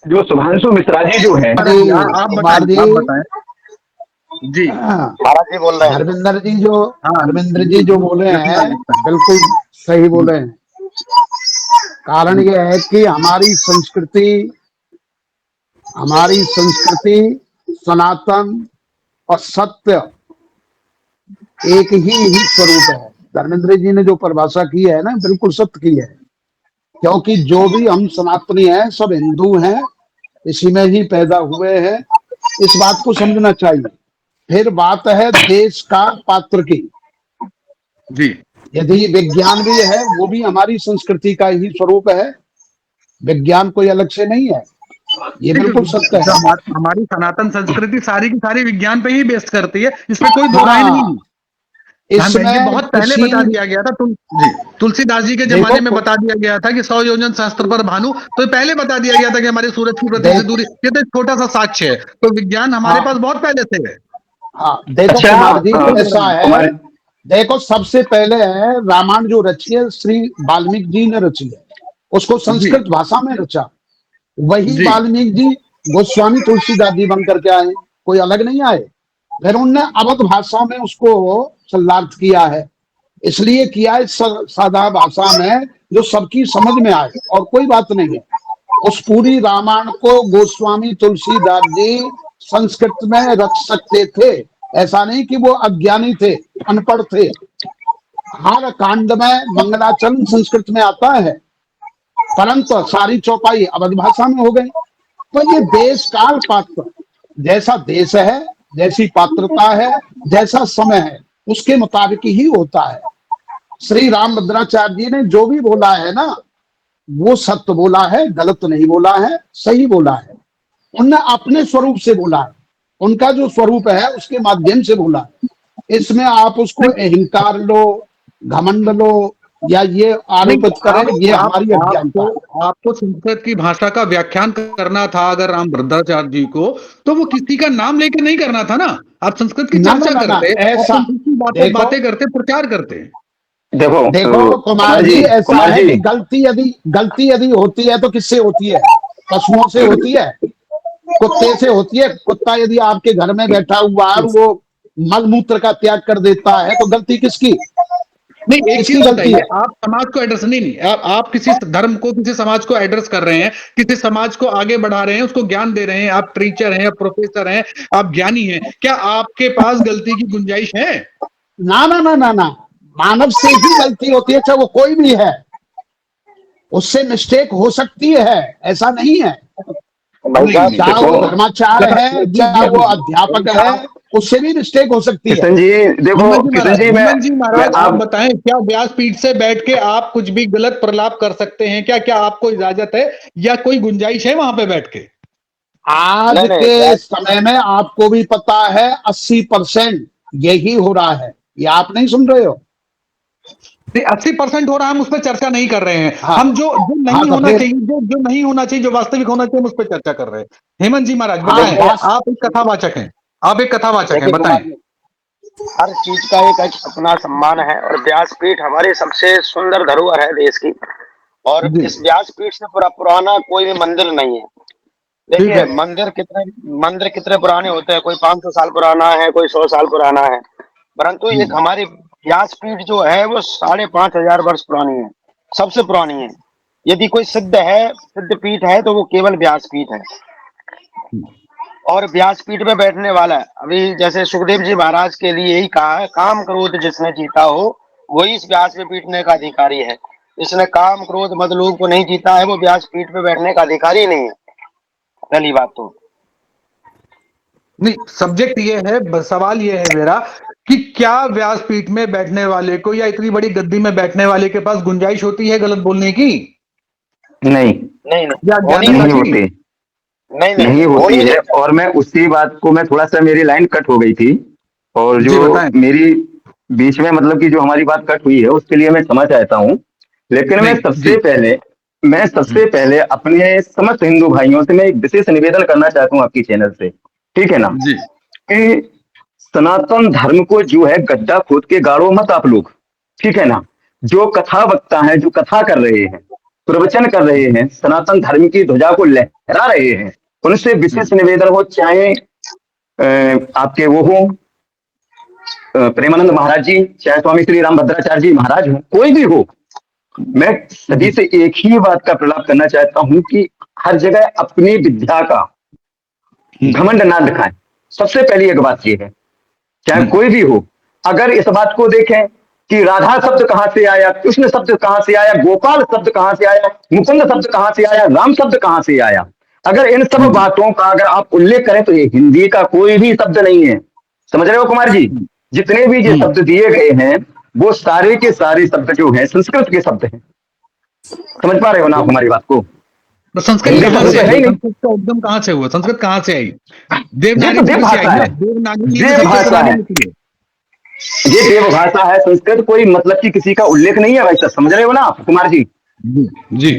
E: जो शुभांशु मिश्रा जी जो है,
A: आप बताएं। जी
D: महाराज जी बोल रहे हैं।
F: धर्मेंद्र जी जो बोले हैं बिल्कुल सही बोले हैं। कारण यह है कि हमारी संस्कृति सनातन और सत्य एक ही स्वरूप है। धर्मेंद्र जी ने जो परिभाषा की है ना, बिल्कुल सत्य की है, क्योंकि जो भी हम सनातनी हैं सब हिंदू हैं, इसी में ही पैदा हुए हैं, इस बात को समझना चाहिए। फिर बात है देश का पात्र की,
A: जी
F: यदि विज्ञान भी है वो भी हमारी संस्कृति का ही स्वरूप है, विज्ञान कोई अलग से नहीं है, ये बिल्कुल सत्य है।
A: हमारी सनातन संस्कृति सारी की सारी विज्ञान पे ही बेस्ट करती है, इसमें कोई दो राय नहीं है। ये बहुत पहले बता दिया गया था, तुलसीदास जी के जमाने में बता दिया गया था कि 100 योजन शास्त्र पर भानु, तो पहले बता दिया गया था कि हमारे सूरज की पृथ्वी से दूरी, ये तो एक छोटा सा साक्ष्य है। तो विज्ञान हमारे पास बहुत पहले से है।
F: हाँ देखो कुमार जी, ऐसा है, देखो सबसे पहले है रामायण जो रची है श्री वाल्मीकि जी ने रची है, उसको संस्कृत भाषा में रचा, वही वाल्मीकि जी गोस्वामी तुलसीदास जी बन करके आए, कोई अलग नहीं आए। फिर उनने अवध भाषा में उसको संलाग्न किया है, इसलिए किया है सादा भाषा में जो सबकी समझ में आए, और कोई बात नहीं है। उस पूरी रामायण को गोस्वामी तुलसीदास जी संस्कृत में रख सकते थे, ऐसा नहीं कि वो अज्ञानी थे, अनपढ़ थे। हर कांड में मंगलाचरण संस्कृत में आता है, परंतु सारी चौपाई अवध भाषा में हो गई। तो ये देश काल पात्र, जैसा देश है, जैसी पात्रता है, जैसा समय है, उसके मुताबिक ही होता है। श्री रामभद्राचार्य जी ने जो भी बोला है ना, वो सत्य बोला है, गलत नहीं बोला है, सही बोला है। उनने अपने स्वरूप से बोला है, उनका जो स्वरूप है उसके माध्यम से बोला है। इसमें आप उसको अहंकार लो, घमंड लो, या ये आरोपित करें, ये हमारी अज्ञानता है।
A: आपको संस्कृत की भाषा का व्याख्यान करना था अगर रामभद्राचार्य जी को, तो वो किसी का नाम लेके नहीं करना था ना। आप संस्कृत की
F: ना ना
A: चर्चा
F: ना ना,
A: करते, आप
F: ऐसा
A: संस्कृत की
F: देखो,
A: बातें करते, प्रचार करते।
E: देखो
F: देखो कुमार जी, ऐसा
E: कुमार
F: है
E: जी,
F: कि गलती यदि होती है तो किससे होती है? पशुओं से होती है, कुत्ते से होती है। कुत्ता यदि आपके घर में बैठा हुआ है और वो मलमूत्र का त्याग कर देता है, तो गलती किसकी?
A: नहीं, एक
F: किसकी
A: चीज
F: गलती
A: बताइए,
F: है?
A: आप समाज को एड्रेस नहीं, आप किसी धर्म को, किसी समाज को एड्रेस कर रहे हैं, किसी समाज को आगे बढ़ा रहे हैं, उसको ज्ञान दे रहे हैं, आप टीचर हैं, प्रोफेसर हैं, आप ज्ञानी हैं, क्या आपके पास गलती की गुंजाइश है?
F: ना ना ना ना ना, मानव से ही गलती होती है, चाहे वो कोई भी है, उससे मिस्टेक हो सकती है, ऐसा नहीं है।
D: भाई साहब
A: नहीं,
F: चाहे वो
E: देखो
F: धर्माचार्य है,
A: जी जी
F: चाहे वो
A: जी
F: अध्यापक है, उससे भी मिस्टेक हो सकती है।
E: किशन जी, देखो किशन जी,
A: हेमंत जी
E: मैं
A: महाराज, आप
E: आप
A: बताएं, क्या व्यासपीठ से बैठ के आप कुछ भी गलत प्रलाप कर सकते हैं? क्या क्या आपको इजाजत है या कोई गुंजाइश है वहां पे बैठ के?
F: आज
D: नहीं नहीं
F: के
D: व्यास
F: समय में आपको भी पता है 80% यही हो रहा है, ये आप नहीं सुन रहे हो?
A: 80% हो रहा है, हम उस पर चर्चा नहीं कर रहे हैं।
F: हाँ
A: हम जो
F: हाँ,
A: नहीं
F: तो
A: होना
F: फिर
A: चाहिए, जो नहीं होना चाहिए, जो वास्तविक होना चाहिए, हम उस पर चर्चा कर रहे हैं। हेमंत जी महाराज
F: हाँ
A: बताएं,
D: देखिए
F: बात,
A: आप एक कथावाचक हैं, आप एक कथावाचक हैं,
D: देखिए
A: बताएं।
D: कुमार जी, हर चीज का एक अपना सम्मान है और व्यासपीठ हमारी सबसे सुंदर धरोहर है देश की। और
A: जी,
D: इस व्यासपीठ से पुराना कोई भी मंदिर नहीं है।
A: ठीक
D: देखिए
A: है।
D: मंदिर कितने पुराने होते हैं, कोई 500 साल पुराना है, कोई 100 साल पुराना है, परंतु एक हमारी व्यासपीठ जो है वो 5,500 वर्ष पुरानी है, सबसे पुरानी है। यदि कोई सिद्ध पीठ है तो वो केवल व्यासपीठ है। और व्यासपीठ पे बैठने वाला है, अभी जैसे सुखदेव जी महाराज के लिए ही कहा है, काम क्रोध जिसने जीता हो वही इस व्यास पे बैठने का अधिकारी है। जिसने काम क्रोध मद लोभ को नहीं जीता है वो व्यासपीठ पे बैठने का अधिकारी नहीं है। पहली बात तो
A: नहीं, सब्जेक्ट ये है, सवाल ये है मेरा कि क्या व्यासपीठ में बैठने वाले को या इतनी बड़ी गद्दी में बैठने वाले के पास गुंजाइश होती है गलत बोलने की
E: नहीं,
D: नहीं नहीं
A: या
D: होनी
A: ज्ञानता
E: नहीं
D: नहीं,
A: की?
E: होती,
D: नहीं नहीं
E: नहीं होती
D: होनी
E: है।
D: नहीं।
E: और मैं उसी बात को, मैं थोड़ा सा, मेरी लाइन कट हो गई थी, और
A: जी
E: जो
A: बताएं।
E: मेरी बीच में मतलब कि जो हमारी बात कट हुई है उसके लिए मैं क्षमा चाहता हूँ। लेकिन
A: नहीं जी।
E: मैं सबसे पहले अपने समस्त हिंदू भाइयों से मैं एक विशेष निवेदन करना चाहता हूँ आपकी चैनल से, ठीक है ना,
A: जी
E: कि सनातन धर्म को जो है गड्ढा खोद के गाड़ो मत आप लोग, ठीक है ना। जो कथा वक्ता है, जो कथा कर रहे हैं, प्रवचन कर रहे हैं, सनातन धर्म की ध्वजा को लहरा रहे हैं, उनसे विशेष निवेदन हो, चाहे आपके वो हो प्रेमानंद महाराज जी, चाहे स्वामी श्री रामभद्राचार्य जी महाराज हो, कोई भी हो, मैं सभी से एक ही बात का प्रलाप करना चाहता हूं कि हर जगह अपनी विद्या का घमंड ना दिखाएं। सबसे पहली एक बात यह है, चाहे कोई भी हो, अगर इस बात को देखें कि राधा शब्द कहां से आया, कृष्ण शब्द कहां से आया, गोपाल शब्द कहां से आया, मुकुंद शब्द कहां से आया, राम शब्द कहां से आया, अगर इन सब बातों का अगर आप उल्लेख करें तो ये हिंदी का कोई भी शब्द नहीं है। समझ रहे हो कुमार जी? जितने भी ये शब्द दिए गए हैं वो सारे के सारे शब्द जो हैं संस्कृत के शब्द हैं। समझ पा रहे हो ना आप हमारी बात को?
A: तो संस्कृत
E: हिंदी
A: कहाँ
E: शब्द
A: से
E: तो है
A: आई?
E: ही नहीं।
A: संस्कृत का उद्गम कहाँ से हुआ? संस्कृत कहाँ से आई?
E: ये तो
A: देवनागरी
E: देव
A: लिपि से आई
E: भाषा
A: ना,
E: है,
A: देवनागरी लिपि
E: देव
A: सबसे
E: भाषा
A: पुरानी
E: है,
A: लिपि है।
E: ये देव भाषा है। संस्कृत कोई मतलब की किसी का उल्लेख नहीं है भाई साहब, समझ रहे हो ना आप कुमार जी?
A: जी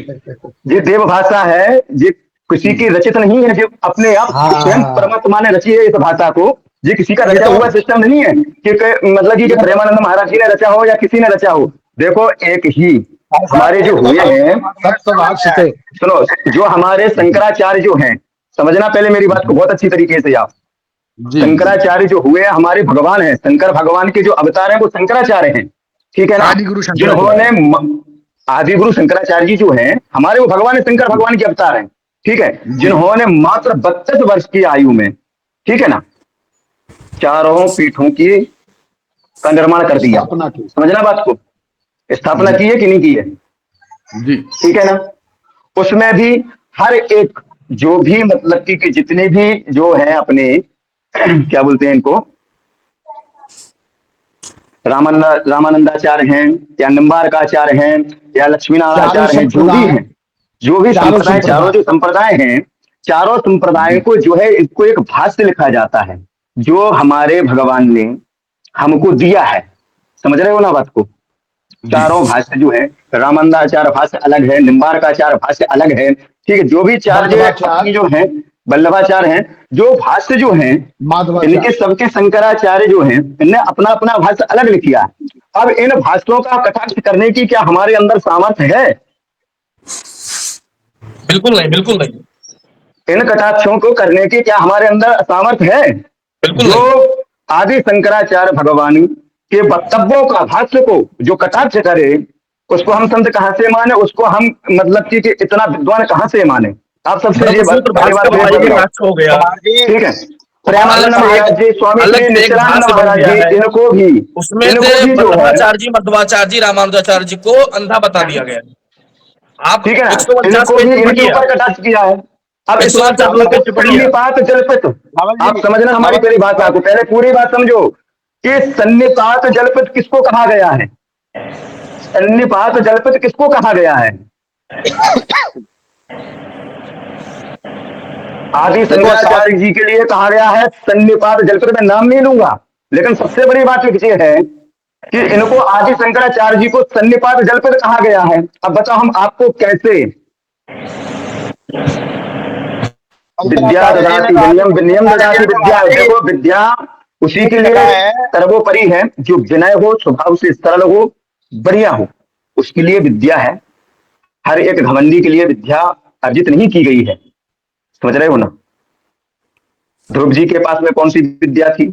E: ये देव भाषा है, ये किसी की रचित नहीं है, जो अपने आप स्वयं
F: हाँ
E: परमात्मा ने रची है इस भाषा को। ये किसी का
F: ये
E: रचा
F: तो
E: हुआ सिस्टम नहीं है कि मतलब कि प्रेमानंद महाराज जी ने रचा हो या किसी ने रचा हो। देखो एक ही
D: भाई साहब
E: हमारे जो
D: एक तो
E: हुए हैं,
F: सत्य भाग से थे।
E: सुनो, जो हमारे शंकराचार्य जो हैं, समझना पहले मेरी बात को बहुत अच्छी तरीके से आप,
A: जी
E: शंकराचार्य जो हुए हमारे भगवान हैं, शंकर भगवान के जो अवतार हैं वो शंकराचार्य हैं, ठीक है ना।
A: आदि गुरु
E: जिन्होंने
A: शंकराचार्य।
E: आदि गुरु शंकराचार्य जी जो हैं हमारे, वो भगवान शंकर भगवान के अवतार हैं, ठीक है, जिन्होंने मात्र 32 वर्ष की आयु में, ठीक है ना, चारों पीठों की का निर्माण कर दिया।
F: स्थापना की।
E: समझना बात को, स्थापना की है कि नहीं की है,
A: जी
E: ठीक है ना। उसमें भी हर एक जो भी मतलब कि जितने भी जो है अपने क्या बोलते हैं इनको, रामानंदाचार्य हैं या निम्बारकाचार्य हैं या लक्ष्मीनारायणाचार्य हैं, जो भी संप्रदाय, चारों जो संप्रदाय हैं, चारों संप्रदायों को जो है इसको एक भाष्य लिखा जाता है जो हमारे भगवान ने हमको दिया है। समझ रहे हो ना बात को। चारों भाष्य जो है, रामानंदाचार्य भाष्य अलग है, निम्बारकाचार्य भाष्य अलग है, ठीक है, जो भी चार्य जो है, वल्लभाचार्य हैं, जो भाष्य जो हैं इनके सबके शंकराचार्य जो हैं, इनने अपना अपना भाष्य अलग लिखा है। अब इन भाष्यों का कटाक्ष करने की क्या हमारे अंदर सामर्थ्य है?
C: बिल्कुल नहीं, बिल्कुल नहीं।
E: इन कटाक्षों को करने की क्या हमारे अंदर सामर्थ्य है?
C: बिल्कुल
E: जो
C: नहीं।
E: आदि शंकराचार्य भगवान के वक्तव्यों का, भाष्य को जो कटाक्ष करे, उसको हम संत कहां से माने, उसको हम मतलब कि इतना विद्वान कहां से माने? आप सबसे ये बात
C: हो गया,
E: ठीक है। प्रेमानंद महाराज जी, स्वामी श्री नित्यानंद महाराज जी, इनको भी,
C: उसमें
E: इनको
C: से
E: भी जो है,
C: मध्वाचार्य जी, मध्वाचार्य जी, रामानुजाचार्य जी को अंधा बता दिया गया। आप
E: ठीक है ना,
C: 149
E: इनको
C: पेज
E: भी
C: पे
E: इनके
C: पढ़िए।
E: ऊपर कटाक्ष किया है। अब इस बात को सन्निपात जल्पित, आप समझना हमारी पहली बात आपको, पहले पूरी बात समझो कि सन्निपात जल्पित किसको कहा गया है? सन्निपात जल्पित किसको कहा गया है? आदि शंकराचार्य जी के लिए कहा गया है सन्निपात जल्पित। मैं नाम नहीं लूंगा, लेकिन सबसे बड़ी बात ये है कि इनको आदि शंकराचार्य जी को सन्निपात जल्पित कहा गया है। अब बताओ हम आपको कैसे, विद्या ददाति विनयम, विनयम ददाति विद्या। देखो विद्या उसी के लिए सर्वोपरि है जो विनय हो, स्वभाव से सरल हो, बढ़िया हो, उसके लिए विद्या है। हर एक घमंडी के लिए विद्या अर्जित नहीं की गई है। समझ रहे हो ना। ध्रुव जी के पास में कौन सी विद्या थी?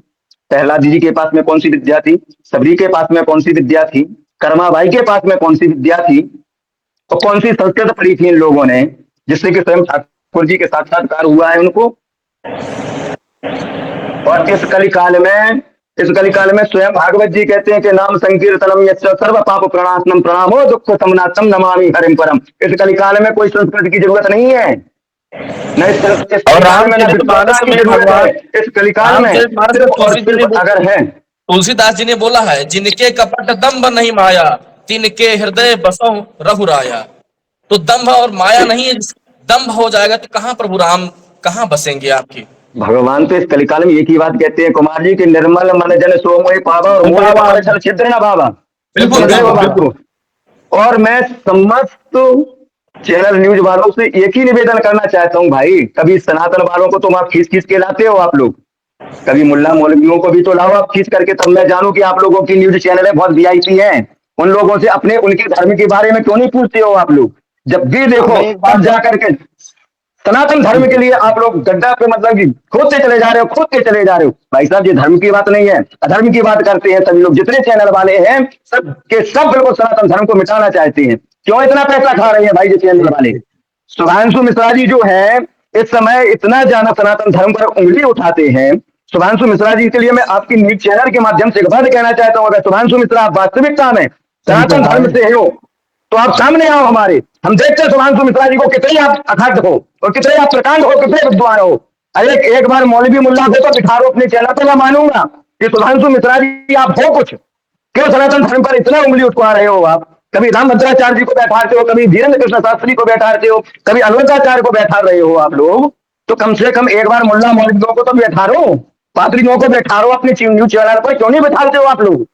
E: प्रहलाद जी के पास में कौन सी विद्या थी? सबरी के पास में कौन सी विद्या थी? कर्माबाई के पास में कौन सी विद्या थी? और कौन सी संस्कृत पढ़ी थी इन लोगों ने, जिससे कि स्वयं ठाकुर जी के साक्षात्कार हुआ है उनको। और इस कलिकाल में स्वयं भागवत जी कहते हैं कि नाम संकीर्तनम यस्य सर्व पाप प्रणाशनम प्रणामो दुख समनातम नमामि हरिम परम। इस कलिकाल में कोई संस्कृत की जरूरत नहीं है, न इस कलिकाल में विद्वता की जरूरत है। इस कलिकाल में सिर्फ और सिर्फ अगर है,
C: तुलसीदास जी ने बोला है, जिनके कपट दंभ नहीं माया, तिनके हृदय बसो रघुराया। तो दंभ और माया नहीं है, दंभ हो जाएगा तो कहाँ प्रभु राम कहाँ बसेंगे आपके?
E: भगवान तो इस कलिकाल में एक ही बात कहते हैं कुमार जी, कि निर्मल मन जन सो मोहि पावा और मोहि छल छिद्र न भावा। बिल्कुल। और मैं समस्त चैनल न्यूज वालों से एक ही निवेदन करना चाहता हूं भाई, कभी सनातन वालों को तुम आप खींच खींच के लाते हो आप लोग, कभी मुल्ला मौलवियों को भी तो लाओ आप खींच करके, तब मैं जानूं कि आप लोगों की न्यूज चैनल है बहुत वीआईपी है। उन लोगों से अपने उनके धर्म के बारे में क्यों नहीं पूछते हो आप लोग? जब भी देखो तब जाकर के सनातन धर्म के लिए आप लोग गड्ढा पे मतलब कि खोदते चले जा रहे हो। भाई साहब ये धर्म की बात नहीं है, अधर्म की बात करते हैं सभी लोग। जितने चैनल वाले हैं सब के सब बिल्कुल सनातन धर्म को मिटाना चाहते हैं। क्यों इतना पैसा खा रहे हैं भाई ये चैनल वाले? सुधांशु मिश्रा जी जो है इस समय इतना ज्यादा सनातन धर्म पर उंगली उठाते हैं। सुधांशु मिश्रा जी के लिए मैं आपकी न्यूज चैनल के माध्यम से एक बात कहना चाहता हूँ, अगर सुधांशु मिश्रा आप वास्तविकता में सनातन धर्म से हो तो आप सामने आओ हमारे, हम देखते हैं सुधांशु मिश्रा जी को कितने आप अखंड हो और कितने आप प्रकांड हो, कितने विद्वान हो। अरे एक बार मौलवी मुल्ला को तो बिठारो अपने चैनल पर, मैं मानूंगा कि सुधांशु मिश्रा जी आप हो कुछ, क्यों सनातन धर्म पर इतना उंगली उठवा रहे हो आप? कभी रामभद्राचार्य जी को बैठाते हो, कभी धीरेन्द्र कृष्ण शास्त्री को बैठाते हो, कभी अलवंताचार्य को बैठा रहे हो आप लोग, तो कम से कम एक बार मुल्ला मौलवियों को तो बैठारो, पादरियों को बैठारो अपने न्यूज चैनल पर। क्यों नहीं बैठाते हो आप लोग?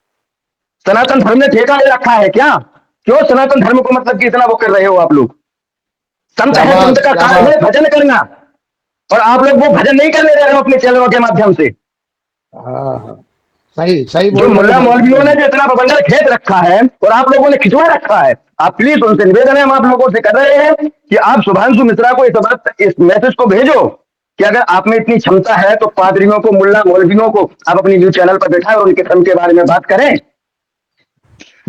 E: सनातन धर्म ने ठेका ले रखा है क्या? क्यों सनातन धर्म को मतलब कि इतना वो कर रहे हो आप लोग? संत है, संत का काम है भजन करना, और आप लोग वो भजन नहीं करने दे रहे हो अपने चैनलों के माध्यम से।
F: सही
E: जो मुल्ला मौलवियों ने जो इतना प्रबंधन खेत रखा है और आप लोगों ने खिंचवा रखा है, आप प्लीज उनसे निवेदन है, हम आप लोगों से कर रहे हैं कि आप सुधांशु मिश्रा को इस मैसेज को भेजो कि अगर आप में इतनी क्षमता है तो पादरियों को, मुल्ला मौलवियों को आप अपनी न्यूज चैनल पर बैठाएं और उनके धर्म के बारे में बात करें।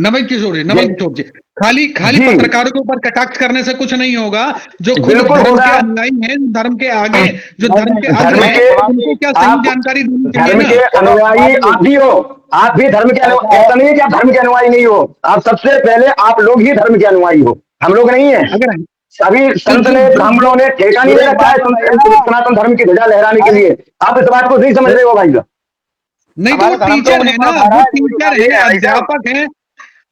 A: नवल किशोर जी खाली
E: जी
A: पत्रकारों के ऊपर कटाक्ष करने से कुछ नहीं होगा। जो खुद
E: बिल्कुल
A: धर्म
E: होगा।
A: के अनुयायी हैं, धर्म के आगे जो धर्म के अग्र
E: धर्म
A: हैं,
E: के
A: उनको क्या सही
E: आप
A: जानकारी देनी चाहिए
E: धर्म
A: ना।
E: के अनुयायी आप भी हो, आप भी धर्म के अनुयायी, ऐसा नहीं है कि आप धर्म के अनुयायी नहीं हो, आप सबसे पहले आप लोग ही धर्म के अनुयायी हो, हम लोग नहीं है।
A: अगर
E: सभी
A: तो
E: संत
A: जो
E: ने,
A: जो
E: ब्राह्मणों ने ठेका नहीं ले रखा है सनातन धर्म की ध्वजा लहराने के लिए। आप इस बात को नहीं समझ रहे हो भाई साहब।
A: नहीं तो वो टीचर है ना, वो टीचर है, अध्यापक है,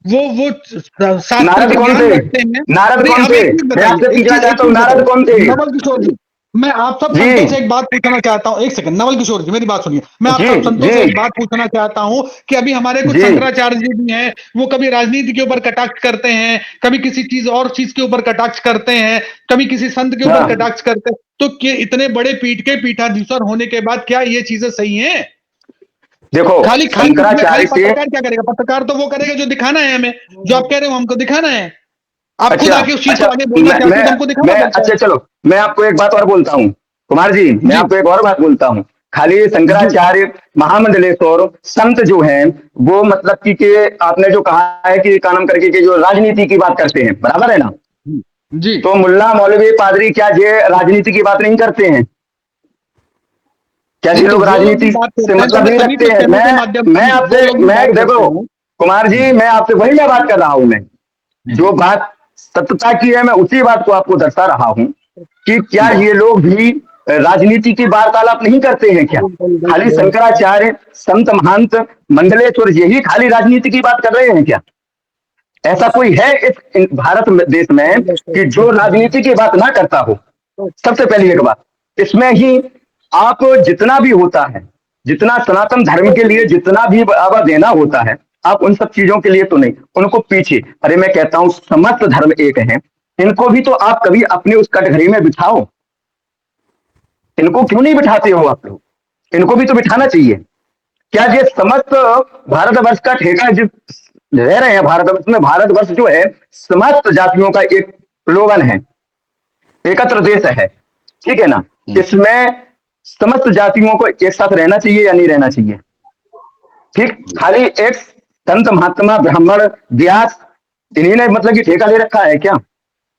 A: वो शास्त्र
E: नारद
A: का
E: कौन थे?
A: ज्ञान रखते हैं।
E: नारद
A: नहीं
E: कौन
A: अब
E: थे?
A: एक चीज
E: मैं
A: बताइए,
E: आपसे पूछना
A: एक
E: चाहता हूँ,
A: चीज
E: नारद कौन थे?
A: बताइए नवल किशोर जी, मैं आप सब संतों से
E: जी
A: एक बात पूछना चाहता हूँ। एक सेकंड नवल किशोर जी, मेरी बात सुनिए। मैं आप
E: जी
A: सब संतों से
E: जी
A: एक बात पूछना चाहता हूँ कि अभी हमारे कुछ
E: जी
A: शंकराचार्य जी भी हैं, वो कभी राजनीति के ऊपर कटाक्ष करते हैं, कभी किसी चीज और चीज के ऊपर कटाक्ष करते हैं, कभी किसी संत के ऊपर
E: हाँ
A: कटाक्ष करते हैं। तो क्या इतने बड़े पीठ के पीठाधीश्वर होने के बाद क्या ये चीजें सही हैं?
E: देखो
A: खाली खाली इसमें खाली
E: शंकराचार्य से
A: पत्रकार क्या करेगा? पत्रकार तो वो करेगा जो दिखाना है हमें, जो आप कह रहे हो हमको दिखाना है। आप खुद
E: अच्छा
A: आके उस चीज
E: अच्छा
A: को आगे बोलना
E: मैं
A: चाहते
E: मैं
A: हो तो हमको दिखाना
E: मैं
A: पड़ता है।
E: अच्छा चलो मैं आपको एक बात और बोलता हूँ कुमार जी, मैं
A: जी
E: आपको एक और बात बोलता हूँ। खाली
A: जी
E: शंकराचार्य महामंडलेश्वर संत जो हैं वो मतलब कि आपने जो कहा है कि कानम करके कि जो राजनीति की बात करते हैं, बराबर है ना?
A: जी
E: तो मुल्ला मौलवी पादरी क्या ये राजनीति की बात नहीं करते हैं? क्या
A: नहीं
E: ये
A: तो
E: लोग
A: वो लोग भी
E: राजनीति
A: बात
E: से
A: करते हैं, तो
E: मतलब
A: मैं
E: नहीं
A: तभी
E: रखते
A: तो
E: हैं?
A: चैनल के माध्यम
E: मैं
A: वो
E: आपसे
A: लोग भी
E: मैं
A: बात करते
E: देखो
A: हैं।
E: कुमार जी, मैं आपसे वही मैं बात कर रहा हूं। मैं जो बात सत्यता की है मैं उसी बात को आपको दर्शा रहा हूं कि क्या ये लोग भी राजनीति की वार्तालाप नहीं करते हैं क्या? खाली शंकराचार्य संत महंत मंडलेश्वर यही खाली राजनीति की बात कर रहे हैं क्या? ऐसा कोई है इस भारत देश में कि जो राजनीति की बात ना करता हो? सबसे पहली एक बात इसमें ही आप जितना भी होता है, जितना सनातन धर्म के लिए जितना भी बढ़ावा देना होता है, आप उन सब चीजों के लिए तो नहीं, उनको पीछे। अरे मैं कहता हूं समस्त धर्म एक है, इनको भी तो आप कभी अपने उस कटघरे में बिठाओ। इनको क्यों नहीं बिठाते हो आप लोग? इनको भी तो बिठाना चाहिए। क्या ये समस्त भारतवर्ष का ठेका जिस रह रहे हैं भारतवर्ष में, भारतवर्ष जो है समस्त जातियों का एक प्रलोभन है, एकत्र देश है, ठीक है ना? इसमें समस्त जातियों को एक साथ रहना चाहिए या नहीं रहना चाहिए? ठीक, खाली एक संत महात्मा ब्राह्मण व्यास इन्हीं ने मतलब कि ठेका ले रखा है क्या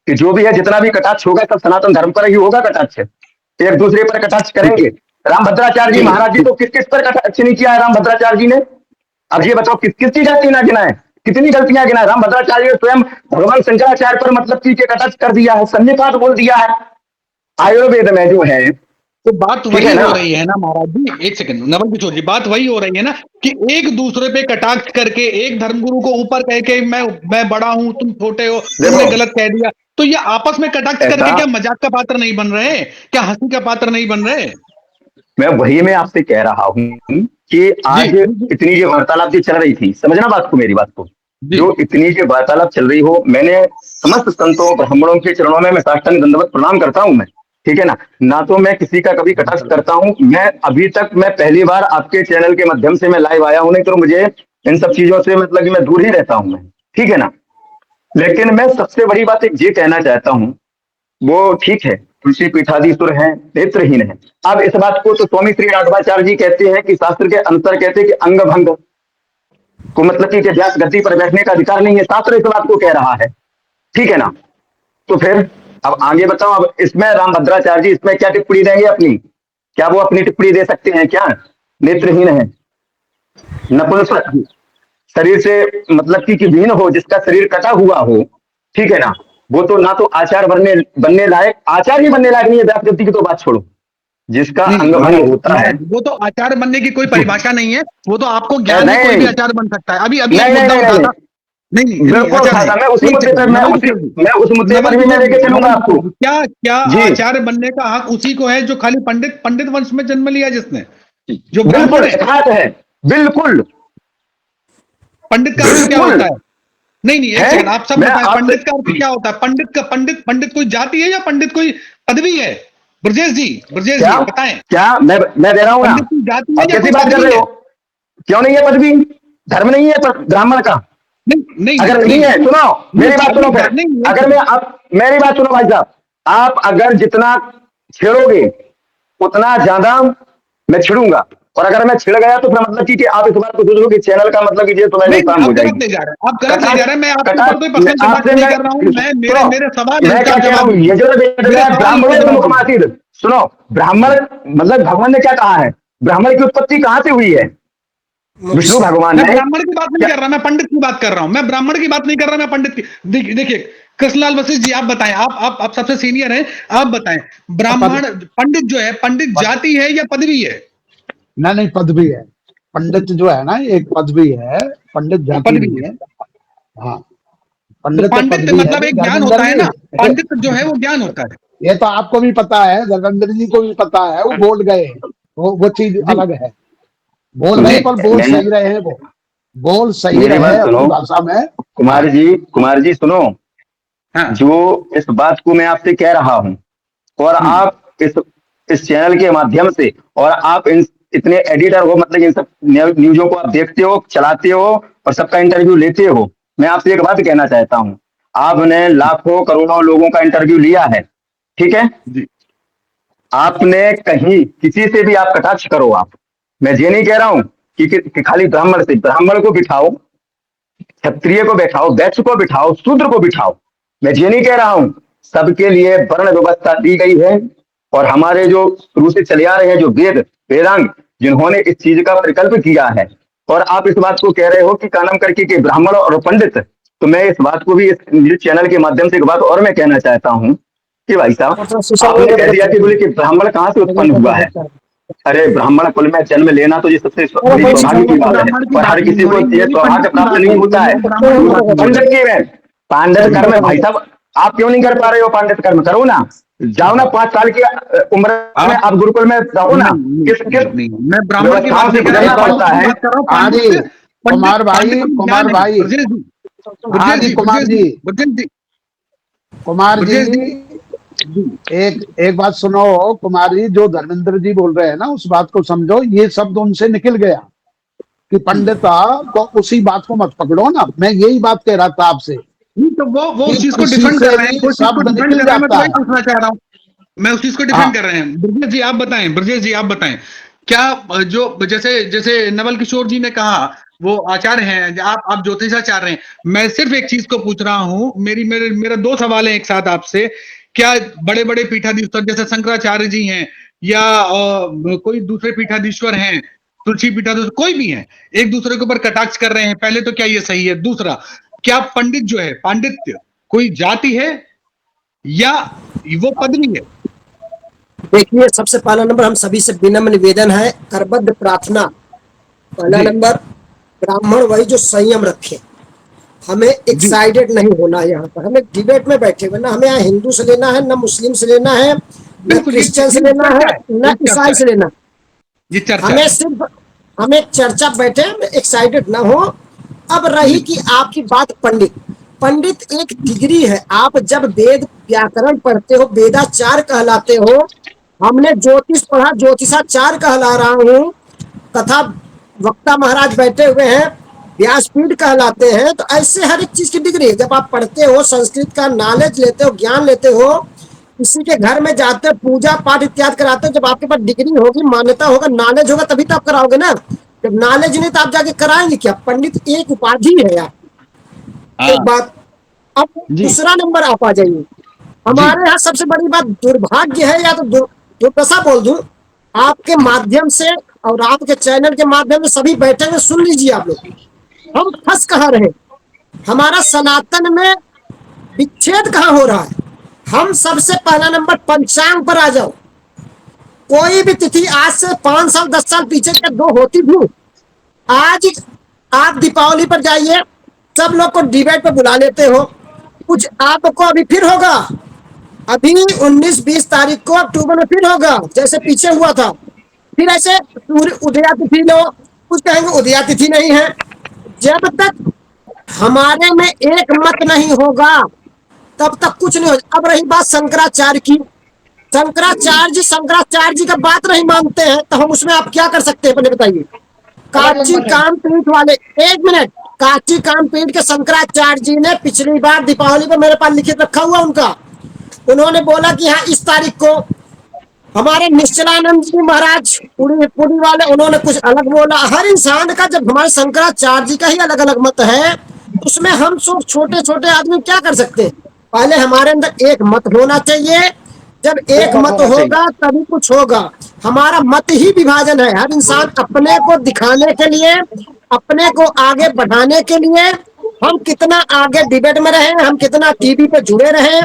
E: कि जो भी है जितना भी कटाक्ष होगा सब सनातन धर्म पर ही होगा? कटाक्ष एक दूसरे पर कटाक्ष करेंगे। रामभद्राचार्य जी महाराज जी तो किस किस पर कटाक्ष नहीं किया है रामभद्राचार्य जी ने? अब ये बताओ किस किस की गलती ना गिनाए, कितनी गलतियां गिनाए? रामभद्राचार्य स्वयं भगवान शंकराचार्य पर मतलब कि कटाक्ष कर दिया है, सन्निपात बोल दिया है आयुर्वेद में जो है,
A: तो बात
E: ठीक
A: वही
E: है ना?
A: हो रही है ना महाराज जी, एक सेकंड नवल किशोर जी, बात वही हो रही है ना कि एक दूसरे पे कटाक्ष करके एक धर्मगुरु को ऊपर कह के मैं बड़ा हूं तुम छोटे हो, तुमने
E: देखो
A: गलत कह दिया, तो ये आपस में कटाक्ष करके
E: ऐसा
A: क्या मजाक का पात्र नहीं बन रहे? क्या हंसी का पात्र नहीं बन रहे?
E: मैं आपसे कह रहा हूं कि
A: जी
E: आज
A: जी
E: इतनी जो वार्तालाप जो चल रही थी, समझना बात को, मेरी बात को,
A: जी
E: जो इतनी जो वार्तालाप चल रही हो, मैंने समस्त संतों ब्राह्मणों के चरणों में मैं साष्टांग दंडवत प्रणाम करता हूं मैं, ठीक है ना? ना तो मैं किसी का कभी कटाक्ष करता हूं। मैं अभी तक मैं पहली बार आपके चैनल के माध्यम से मैं लाइव आया हूं, नहीं तो मुझे इन सब चीजों से मतलब कि मैं दूर ही रहता हूं मैं, ठीक है ना? लेकिन मैं सबसे बड़ी बात एक ये कहना चाहता हूं, वो ठीक है तुलसी पीठाधीश्वर है, नेत्रहीन है। अब इस बात को तो स्वामी श्री राघवाचार्य जी कहते हैं कि शास्त्र के अंतर कहते हैं कि अंग भंग को मतलब कि व्यास गद्दी पर बैठने का अधिकार नहीं है, शास्त्र इस बात को कह रहा है, ठीक है ना? तो फिर अब आगे बताओ, अब इसमें रामभद्राचार्य जी इसमें क्या टिप्पणी देंगे अपनी? क्या वो अपनी टिप्पणी दे सकते हैं क्या? नेत्रहीन है, नपुंसक, शरीर से मतलब कि विहीन हो, जिसका शरीर कटा हुआ हो, ठीक है ना? वो तो ना तो आचार्य बनने लायक, आचार्य ही बनने लायक नहीं है, व्यास गद्दी की तो बात छोड़ो, जिसका
A: नहीं
E: अंग
A: नहीं
E: भंग होता है।
A: महाराज, वो तो आचार्य बनने की कोई
E: तो
A: परिभाषा नहीं है, वो तो आपको ज्ञान है, कोई भी
E: नहीं
A: आचार्य बन सकता है। अभी अभी एक
E: नहीं नहीं
A: मुद्दा
E: नहीं
A: उठा
E: नहीं
A: था, नहीं नहीं नहीं
E: बिल्कुल
A: अच्छा नहीं,
E: उठाता, मैं उसी
A: एक
E: मुद्दे पर
A: सेकंड
E: मैं
A: नवल
E: उसी
A: किशोर जी,
E: मैं उस मुद्दे
A: नवल
E: पर भी मैं
A: किशोर जी,
E: लेके चलूंगा
A: नवल
E: आपको।
A: किशोर जी, क्या क्या
E: जी
A: आचार्य बनने का हक उसी को है जो खाली पंडित पंडित वंश में जन्म लिया, जिसने, जो ब्राह्मण
E: बिल्कुल
A: है?
E: यथार्थ है, बिल्कुल
A: पंडित का अर्थ क्या
E: बिल्कुल
A: होता है? नहीं नहीं एक
E: है।
A: सेकंड, आप सब
E: मैं
A: बताएं,
E: आपसे
A: पंडित का अर्थ क्या होता है? पंडित कोई जाति है या पंडित कोई पदवी है? ब्रजेश
E: क्या
A: जी बताएं,
E: क्या मैं दे रहा हूं ना।
A: पंडित कोई जाति है
E: आप
A: या
E: कैसी
A: कोई
E: बात कर
A: पदवी
E: रहे
A: है?
E: हो? क्यों नहीं है पदवी? धर्म नहीं है ब्राह्मण का?
A: नहीं नहीं
E: अगर नहीं
A: नहीं
E: है सुनो,
A: नहीं
E: मेरी बात सुनो फिर।
A: नहीं नहीं,
E: अगर मैं आप मेरी बात सुनो भाई साहब, आप अगर जितना छेड़ोगे उतना ज्यादा मैं छिड़ूंगा, और अगर मैं छिड़ गया तो फिर मतलब कि आप इस बात को सोच लो कि चैनल का मतलब कि तो मैं
A: नहीं
E: नुकसान
A: आप
E: हो
A: गलत
E: जाएगी।
A: नहीं जा रहे हैं, आप गलत नहीं
E: कटाक्ष
A: जा रहे हैं। मैं आपके
E: कटाक्ष
A: ऊपर कोई पर्सनल अटैक
E: आपसे
A: नहीं
E: मैं
A: कर रहा हूँ। मैं मेरे
E: सुनो,
A: मेरे सवाल है
E: मैं
A: उसका
E: क्या
A: आप
E: कह रहा
A: जवाब
E: हूँ, ये
A: दीजिए।
E: जो
A: मेरे सवाल
E: ब्राह्मण
A: का जवाब दीजिए।
E: मुखमासिर, सुनो, ब्राह्मण मतलब भगवान ने क्या कहा है, ब्राह्मण की उत्पत्ति कहाँ से हुई है? विष्णु भगवान
A: मैं
E: ने
A: ब्राह्मण की बात नहीं
E: क्या,
A: कर रहा, मैं पंडित की बात कर रहा हूं। मैं ब्राह्मण की बात नहीं कर रहा, मैं पंडित की। देखिए कृष्णलाल वशिष्ठ जी, आप बताएं, आप सबसे सीनियर हैं, आप बताएं, ब्राह्मण पंडित जो है, पंडित जाति है या पदवी है?
F: नहीं, पदवी है। पंडित जो है ना, एक पदवी है, पंडित जाति
A: पदवी
F: नहीं
A: है।
F: है। हाँ,
A: तो
F: पंडित
A: पंडित
F: पदवी है
A: मतलब
F: जी,
A: एक ज्ञान
F: धर्मेंद्र
A: होता है
F: जी।
A: ना, पंडित जो है वो ज्ञान होता है।
F: ये तो आपको भी पता है, धर्मेंद्र जी को भी पता है, वो बोल गए, वो चीज
A: जी
F: अलग है। बोल
A: जी
F: गए पर बोल
E: मैंने
F: सही रहे हैं, वो बोल सही
E: मेरी
F: रहे
E: बात
F: अपनी
E: सुनो,
F: भाषा में। हाँ
E: कुमार जी सुनो,
A: हाँ
E: जो इस बात को मैं आपसे कह रहा हूँ, और आप इस चैनल के माध्यम से, और आप इन इतने एडिटर हो, मतलब इन सब न्यूजों को आप देखते हो, चलाते हो और सबका इंटरव्यू लेते हो, मैं आपसे एक बात कहना चाहता हूँ, आपने लाखों करोड़ों लोगों का इंटरव्यू लिया है, ठीक है,
A: जी
E: आपने कहीं किसी से भी आप कटाक्ष करो, आप, मैं ये नहीं कह रहा हूं कि खाली ब्राह्मण से, ब्राह्मण को बिठाओ, क्षत्रिय को बैठाओ, वैश्य को बिठाओ, शूद्र को बिठाओ, मैं ये नहीं कह रहा हूं, सबके लिए वर्ण व्यवस्था दी गई है, और हमारे जो शुरू से चले आ रहे हैं जो वेदांग, जिन्होंने इस चीज का प्रकल्प किया है, और आप इस बात को कह रहे हो कि का नाम करके कि ब्राह्मण और पंडित, तो मैं इस बात को भी इस न्यूज चैनल के माध्यम से एक बात और मैं कहना चाहता हूँ कि भाई साहब, आपने कह दिया कि बोले कि ब्राह्मण कहाँ से उत्पन्न हुआ है। अरे ब्राह्मण कुल में जन्म लेना तो ये सबसे बड़ी सौभाग्य की बात है,
A: ब्राह्मण की
E: और
A: बात
E: हर
A: नहीं
E: किसी
A: हो
E: को
A: रही,
E: ये
A: मेरी पंडित
E: सौभाग्य
A: की
E: प्राप्त
A: बात
E: नहीं
A: हो रही
E: होता
A: है,
E: है।
A: मेरी ब्राह्मण की बात नहीं हो
E: पंडित
A: रही।
E: की में पांडित कर्म, भाई साहब आप क्यों नहीं कर पा रहे हो? पांडित कर्म करो ना, जाओ ना, 5 साल की उम्र में
A: आप
E: आप गुरुकुल में जाओ ना,
A: नहीं नहीं
E: किस किस
A: नहीं, मैं ब्राह्मण की बात
E: व्यवस्थाओं से
A: नहीं कर रहा,
F: ये
A: मैं
E: गुजरना
F: तो
A: पंडित
E: पड़ता
A: की
E: है।
A: बात कर रहा हूँ।
F: हाँ
A: पंडित
F: जी,
A: पंडित
F: कुमार
A: पंडित
F: भाई,
A: में
F: कुमार
A: ज्ञान है।
F: भाई, हाँ जी, कुमार जी,
A: ब्रजेश जी
F: कुमार जी,
A: ब्रजेश जी जी
F: एक एक बात सुनो। कुमार जी, जो धर्मेंद्र जी बोल रहे हैं ना, उस बात को समझो, ये शब्द उनसे निकल गया कि पंडिता, तो उसी बात को मत पकड़ो ना। मैं यही बात कह रहा था आपसे
A: नहीं, तो वो
F: कि
A: उस चीज को
F: किसी
A: डिफेंड कर
F: से
A: रहे हैं,
F: भी
A: वो उस चीज को
F: शब्द
A: डिफेंड
F: निकल
A: कर रहे हैं, मैं तो
F: जाता
A: वही
F: है।
A: पूछना चाह रहा हूँ। मैं उस चीज को डिफेंड
F: हाँ
A: कर रहे हैं। ब्रजेश जी आप बताएं, ब्रजेश जी आप बताएं, क्या जो जैसे जैसे नवल किशोर जी ने कहा, वो आचार्य हैं, आप ज्योतिषाचार्य हैं, मैं सिर्फ एक चीज को पूछ रहा हूं, मेरा 2 सवाल है एक साथ आपसे। क्या बड़े बड़े पीठाधीश्वर जैसे शंकराचार्य जी हैं, या कोई दूसरे पीठाधीश्वर हैं, तुलसी पीठाधीश्वर कोई भी है, एक दूसरे के ऊपर कटाक्ष कर रहे हैं, पहले तो क्या ये सही है? दूसरा, क्या पंडित जो है, पांडित्य कोई जाति है या वो पदवी है?
B: देखिए, सबसे पहला नंबर हम सभी से विनम्र निवेदन है, करबद्ध प्रार्थना। पहला
A: जी
B: नंबर, ब्राह्मण वही जो संयम रखे, हमें
A: जी
B: एक्साइटेड नहीं होना है। यहाँ पर हमें डिबेट में बैठे हुए ना, हमें यहाँ हिंदू से लेना है, ना मुस्लिम से लेना है, न
A: बिल्कुल,
B: क्रिश्चियन से
A: ये
B: लेना है,
A: चर्चा है,
B: न
A: ये चर्चा
B: ईसाई
A: है,
B: से लेना।
A: ये चर्चा
B: हमें
A: है।
B: सिर्फ हमें चर्चा बैठे, एक्साइटेड ना हो। अब रही
A: जी
B: कि आपकी बात पंडित, पंडित एक डिग्री है। आप जब वेद व्याकरण पढ़ते हो, वेदाचार कहलाते हो। हमने ज्योतिष पढ़ा, ज्योतिषाचार कहला रहा हूँ। तथा वक्ता महाराज बैठे हुए हैं, व्यासपीठ कहलाते हैं। तो ऐसे हर एक चीज की डिग्री, जब आप पढ़ते हो, संस्कृत का नॉलेज लेते हो, ज्ञान लेते हो, किसी के घर में जाते हो, पूजा पाठ इत्यादि कराते हो, जब आपके पास डिग्री होगी, मान्यता होगा, नॉलेज होगा, तभी तो आप कराओगे ना। जब नॉलेज नहीं तो आप जाके कराएंगे क्या? पंडित एक उपाधि है यार, एक
A: हाँ
B: बात। अब
A: जी
B: दूसरा नंबर आप आ जाइए।
A: जी
B: हमारे यहाँ सबसे बड़ी बात दुर्भाग्य है, या तो दुर्दशा बोल दूं, आपके माध्यम से और आपके चैनल के माध्यम से सभी बैठे हुए सुन लीजिए आप लोग, हम फंस कहाँ रहे। हमारा सनातन में विच्छेद कहाँ हो रहा है। हम सबसे पहला नंबर, पंचांग पर आ जाओ। कोई भी तिथि आज से 5 साल 10 साल पीछे क्या दो होती थी? आज आप दीपावली पर जाइए, सब लोग को डिबेट पे बुला लेते हो। कुछ आपको अभी फिर होगा, अभी 19-20 तारीख को अक्टूबर में फिर होगा, जैसे पीछे हुआ था। फिर ऐसे सूर्य उदया तिथि लो, कुछ कहेंगे उदया तिथि नहीं है। जब तक हमारे में एक मत नहीं होगा, तब तक कुछ नहीं हो। अब रही बात शंकराचार्य की, शंकराचार्य जी का बात नहीं मानते हैं, तो हम उसमें आप क्या कर सकते हैं, पहले बताइए। काची कामपीठ वाले, एक मिनट, काची कामपीठ के शंकराचार्य जी ने पिछली बार दीपावली पर मेरे पास लिखित रखा हुआ उनका, उन्होंने बोला कि हाँ इस तारीख को हमारे निश्चलानंद जी महाराज पुरी पुरी वाले, उन्होंने कुछ अलग बोला। हर इंसान का, जब हमारे शंकराचार्य जी का ही अलग अलग मत है, तो उसमें हम सब छोटे छोटे आदमी क्या कर सकते हैं? पहले हमारे अंदर एक मत होना चाहिए। जब एक
A: मत
B: मत
A: होना चाहिए।
B: होगा तभी कुछ होगा। हमारा मत ही विभाजन है। हर इंसान अपने को दिखाने के लिए, अपने को आगे बढ़ाने के लिए, हम कितना आगे डिबेट में रहे, हम कितना टीवी पे जुड़े रहे,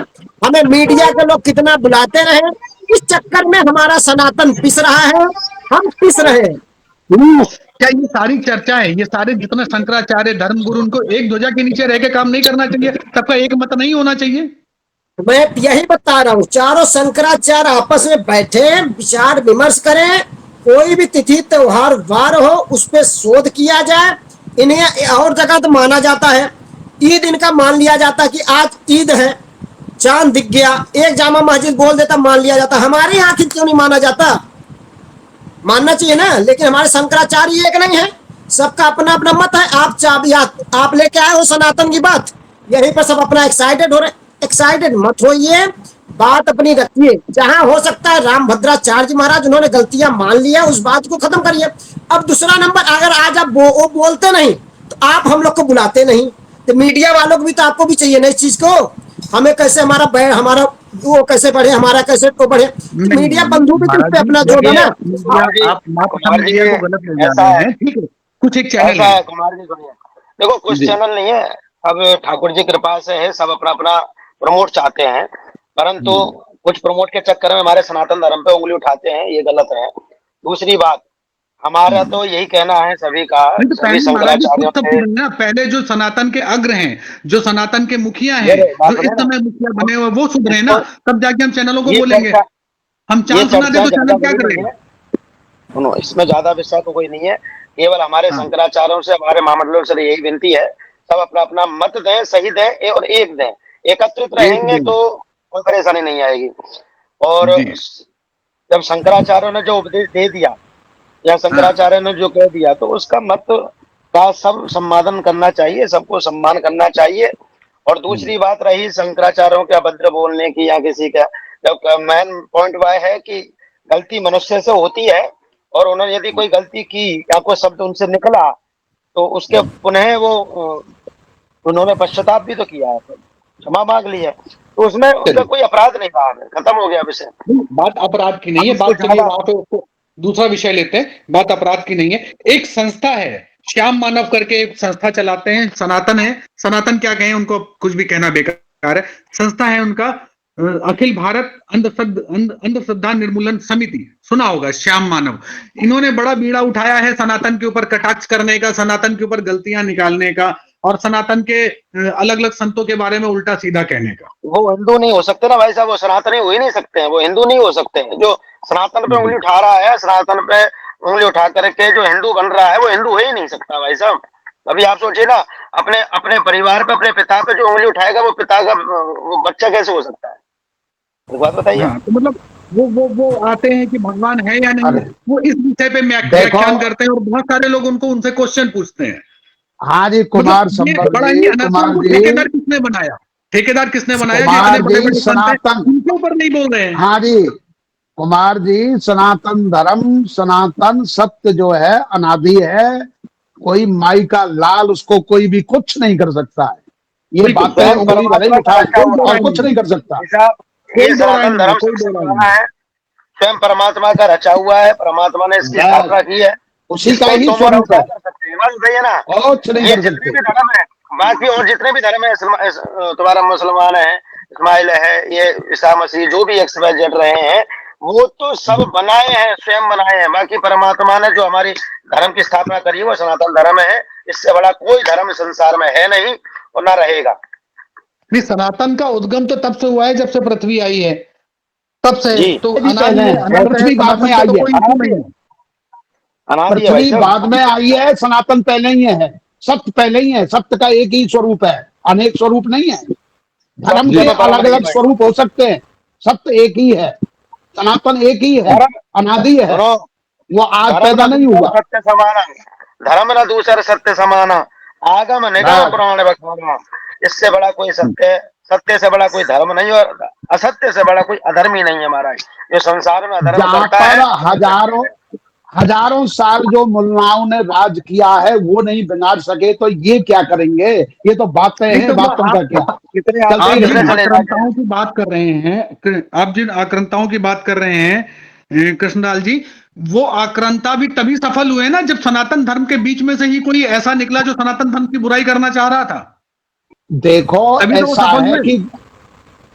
B: हमें मीडिया के लोग कितना बुलाते रहे, इस चक्कर में हमारा सनातन पिस रहा है, हम पिस रहे हैं।
A: क्या ये सारी चर्चाएं, ये सारे जितने शंकराचार्य धर्म गुरु, उनको एक ध्वजा के नीचे रह के काम नहीं करना चाहिए? सबका एक मत नहीं होना चाहिए?
B: मैं यही बता रहा हूँ, चारों शंकराचार्य आपस में बैठे, विचार विमर्श करें, कोई भी तिथि त्योहार वार हो उस पर शोध किया जाए। इन्हें और जगह तो माना जाता है, ईद इनका मान लिया जाता है कि आज ईद है, चांद दिख गया, एक जामा मस्जिद बोल देता, मान लिया जाता। हमारे यहाँ क्यों नहीं माना जाता? मानना चाहिए ना। लेकिन हमारे शंकराचार्य एक नहीं है, सबका अपना अपना मत है। आप चाबी आप लेके आए हो सनातन की बात, यहीं पर सब अपना एक्साइटेड हो रहे। एक्साइटेड मत होइए, बात अपनी रखिए। जहां हो सकता है रामभद्राचार्य जी महाराज, उन्होंने गलतियां मान लिया, उस बात को खत्म करिए। अब दूसरा नंबर, अगर आज आप वो बोलते नहीं तो आप हम लोग को बुलाते नहीं, तो मीडिया वालों को भी तो आपको भी चाहिए ना इस चीज को। हमें कैसे हमारा वो कैसे बढ़े, हमारा कैसे तो बढ़े, तो
A: नहीं
B: मीडिया
A: नहीं
B: बंधु भी तो इस
A: महाराज
B: पे
A: जी,
B: अपना जोड़ है
A: देखिए
B: ना।
A: मीडिया,
D: कुमार जी,
A: आप सब
D: कुमार जी
A: मीडिया को गलत ले जा
D: ऐसा
A: रहे
D: है,
A: हैं, ठीक है? कुछ एक चैनल
D: ऐसा
A: है।
D: है कुमार जी, सुनिए। देखो कुछ
A: जी
D: चैनल नहीं है, अब ठाकुर जी कृपा से है, सब अपना अपना प्रमोट चाहते हैं, परंतु कुछ प्रमोट के चक्कर में हमारे सनातन धर्म पे उंगली उठाते हैं, ये गलत है। दूसरी बात, हमारा तो यही कहना है सभी का,
A: नहीं तो
D: सभी
A: पहले महाराज जी खुद
D: शंकराचार्यों
A: सब
D: से।
A: सुधरे ना। पहले जो सनातन के अग्र हैं, जो सनातन के मुखिया हैं,
D: मेरे बात
A: जो इस
D: सुनिए ना,
A: समय मुखिया
D: हम
A: बने हुए, वो सुधरे ना।
D: इसको,
A: तब जाके हम चैनलों को
D: ये
A: बोलेंगे।
D: चर्चा
A: हम
D: ये
A: चांद सुना दे
D: चर्चा
A: तो
D: ज्यादा
A: चैनल क्या
D: बड़ी नहीं
A: करेगा?
D: है। सुनो, इसमें ज्यादा विषय तो कोई नहीं है, केवल हमारे
A: हाँ
D: शंकराचार्यों से, हमारे महामंडलों से यही विनती है, सब अपना अपना मत दें, सही दें और एक दें। एकत्रित
A: एक
D: रहेंगे
A: दिन।
D: तो कोई परेशानी नहीं आएगी। और
A: जी
D: जब शंकराचार्यों ने जो उपदेश दे दिया, या
A: हाँ
D: शंकराचार्य ने जो कह दिया, तो उसका मत का सब सम्मादन करना चाहिए, सबको सम्मान करना चाहिए। और दूसरी बात रही शंकराचार्यों के अभद्र बोलने की या किसी का, जब मेन पॉइंट वह है कि गलती मनुष्य से होती है, और उन्होंने यदि कोई गलती की या कोई शब्द उनसे निकला, तो उसके पुनः वो उन्होंने पश्चाताप भी तो किया है, तो क्षमा मांग ली है, तो उसमें उनका
A: चलिए।
D: कोई अपराध नहीं रहा है, खत्म हो गया विषय।
A: नहीं, बात अपराध की नहीं
D: अब
A: है,
D: इसको
A: बात चलिए
D: ज्यादा,
A: वहां पे उसको दूसरा विषय लेते हैं। बात अपराध की नहीं है। एक संस्था है, श्याम मानव करके एक संस्था चलाते हैं, सनातन है। सनातन क्या कहें, उनको कुछ भी कहना बेकार है। संस्था है उनका अखिल भारत अंधश्रद्धा निर्मूलन समिति, सुना होगा, श्याम मानव। इन्होंने बड़ा बीड़ा उठाया है सनातन के ऊपर कटाक्ष करने का, सनातन के ऊपर गलतियां निकालने का, और सनातन के अलग अलग संतों के बारे में उल्टा सीधा कहने का।
D: वो हिंदू नहीं हो सकते ना भाई साहब, वो सनातनी हो ही नहीं सकते हैं, वो हिंदू नहीं हो सकते हैं। जो सनातन पे उंगली उठा रहा है, सनातन पे उंगली उठा करके जो हिंदू बन रहा है, वो हिंदू हो ही नहीं सकता भाई साहब। अभी आप सोचिए ना, अपने अपने परिवार पे, अपने पिता पे जो उंगली उठाएगा, वो पिता का वो बच्चा कैसे हो सकता है? एक बात बताइए।
A: हाँ तो मतलब वो आते हैं कि भगवान है या नहीं,
F: अरे
A: वो इस विषय पे
F: देखो,
A: व्याख्यान करते हैं, और बहुत सारे लोग उनको उनसे क्वेश्चन पूछते हैं।
F: हाँ जी,
A: मतलब
F: कुमार
A: ये
F: संबल
A: बड़ा ही
F: जी,
A: अनाथ है।
F: कुमार
A: उनको
F: जी,
A: ठेकेदार किसने बनाया? ठेकेदार किसने बनाया जो इतने
F: कुमार
A: बड़े
F: जी
A: बड़े संत हैं,
F: सनातन,
A: उनके ऊपर नहीं बोल रहे हैं?
F: हाँ जी, कुमार जी, सनातन धर्म, सनातन सत्य जो है अनादि है। कोई माई का लाल उसको कोई भी कुछ नहीं कर सकता है। ये
A: बिल्कुल
F: बातें
D: स्वयं
F: उंगली भले ही
D: परमात्मा का
F: उठाए,
D: रचा
A: कोई दो
D: हुआ
F: और
A: राय
F: कुछ
A: नहीं है,
F: नहीं कर सकता।
D: भाई साहब, ये
A: कोई दो राय
D: सनातन
A: नहीं है,
D: धर्म
A: कोई
D: सबसे
A: दो राय
D: पुराना
A: नहीं
D: है, स्वयं परमात्मा का रचा हुआ है, परमात्मा ने इसकी
F: बस
D: स्थापना की है।
F: उसी का
D: इसको
F: ही
D: तुम और हम
F: स्वरूप
D: क्या
F: है,
D: कर सकते हैं? बस बताइए ना।
F: और कुछ नहीं
D: ये
F: कर
D: जितने
F: सकते।
D: भी धर्म है, बाकी और जितने भी धर्म है, तुम्हारा मुसलमान है, इस्माइल है, ये ईसा मसीह, जो भी XYZ रहे हैं, वो तो सब बनाए हैं, स्वयं बनाए हैं। बाकी परमात्मा ने जो हमारी धर्म की स्थापना करी है, वो सनातन धर्म है। इससे बड़ा कोई धर्म इस संसार में है नहीं और ना रहेगा।
A: नहीं, सनातन का उद्गम तो तब से हुआ है जब से पृथ्वी आई है, तब से।
D: जी,
A: तो
F: ये भी पहले
A: अनादि है,
F: है,
A: अनंत है,
F: पृथ्वी बाद में
A: सनातन का तो
F: आई है,
A: कोई इशू
D: अनादि
A: नहीं
D: है,
A: है।
D: अनादि है भाई
F: पृथ्वी
D: साहब।
F: बाद में आई है, सनातन पहले ही है, सत्य पहले ही है। सत्य का एक ही स्वरूप है, अनेक स्वरूप नहीं है। धर्म
D: सत्य
F: के
D: में परम
F: अलग
D: नहीं
F: अलग
D: भाई।
F: स्वरूप हो सकते हैं, सत्य एक ही है, सनातन एक ही है,
D: धर्म,
F: अनादि है।
D: सुनो,
F: वो आज
D: धर्म
F: पैदा
D: न
F: नहीं
D: दूसर
F: हुआ।
D: सत्य समाना, धर्म न दूसर सत्य समाना, आगम निगम
F: बस
D: पुराण बखाना। इससे बड़ा कोई सत्य सत्य से बड़ा कोई धर्म नहीं और असत्य से बड़ा कोई अधर्म ही नहीं है महाराज। जो संसार में अधर्म
F: जहां
D: करता
F: पर
D: है
F: हजारों साल जो मुल्लाओं ने राज किया है वो नहीं बिगाड़ सके तो ये क्या करेंगे? ये तो बातें
A: नहीं,
F: हैं,
A: तो वो
F: बातों का क्या,
D: कितने
F: चलते
A: आप
F: ही
A: जिन
D: कितने
F: रहेंगे।
D: चले
A: आक्रांताओं की बात कर रहे हैं, आप जिन आक्रांताओं की बात कर रहे हैं कृष्णलाल जी, वो आक्रांता भी तभी सफल हुए ना जब सनातन धर्म के बीच में से ही कोई ऐसा निकला जो सनातन धर्म की बुराई करना चाह रहा था,
F: देखो
A: तभी तो वो
F: ऐसा
A: सफल
F: है
A: हुए।
F: कि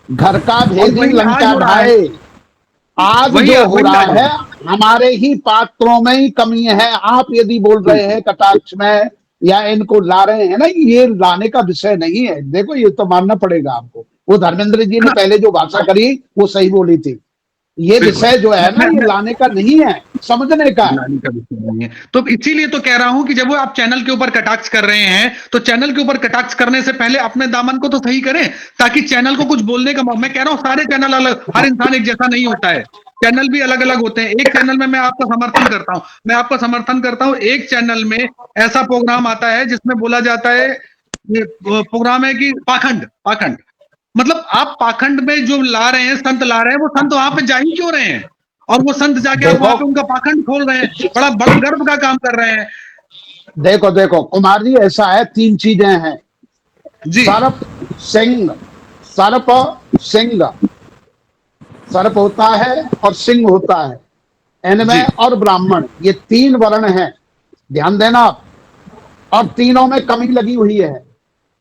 F: घर का
A: और
F: भेदी
A: वही आज
F: लंका
A: हो रहा है,
F: ढाए। आज
A: वही
F: जो हो
A: वही
F: रहा
A: आज हो
F: है
A: रहा है।
F: हमारे ही पात्रों में ही कमी है। आप यदि बोल रहे हैं कटाक्ष में या इनको ला रहे हैं ना, ये लाने का विषय नहीं है। देखो ये तो मानना पड़ेगा आपको, वो धर्मेंद्र जी ने
A: हाँ,
F: पहले जो भाषा करी वो सही बोली थी। ये
A: बिल्कुल।
F: विषय जो है ना,
A: मैं
F: ये लाने का नहीं है, समझने का है।
A: लाने का विषय नहीं है, तो इसीलिए तो कह रहा हूं कि जब वो आप चैनल के ऊपर कटाक्ष कर रहे हैं तो चैनल के ऊपर कटाक्ष करने से पहले अपने दामन को तो सही करें, ताकि चैनल को कुछ बोलने का मैं कह रहा हूं सारे चैनल अलग, हर इंसान एक जैसा नहीं होता है, चैनल भी अलग अलग होते हैं। एक चैनल में मैं आपका समर्थन करता हूं, एक चैनल में ऐसा प्रोग्राम आता है जिसमें बोला जाता है, ये प्रोग्राम है कि पाखंड पाखंड, मतलब आप पाखंड में जो ला रहे हैं, संत ला रहे हैं, वो संत वहां पे जा ही क्यों रहे हैं, और वो संत जाके आप
F: देखो
A: वहां पे उनका पाखंड खोल रहे हैं, बड़ा बड़ा गर्व का काम कर रहे हैं।
F: देखो देखो कुमार जी, ऐसा है, तीन चीजें हैं।
A: जी
F: सर्प सिंह, सर्प सिंह, सर्प होता है और सिंह होता है
A: जी
F: इनमें, और ब्राह्मण, ये तीन वर्ण हैं, ध्यान देना आप। और तीनों में कमी लगी हुई है।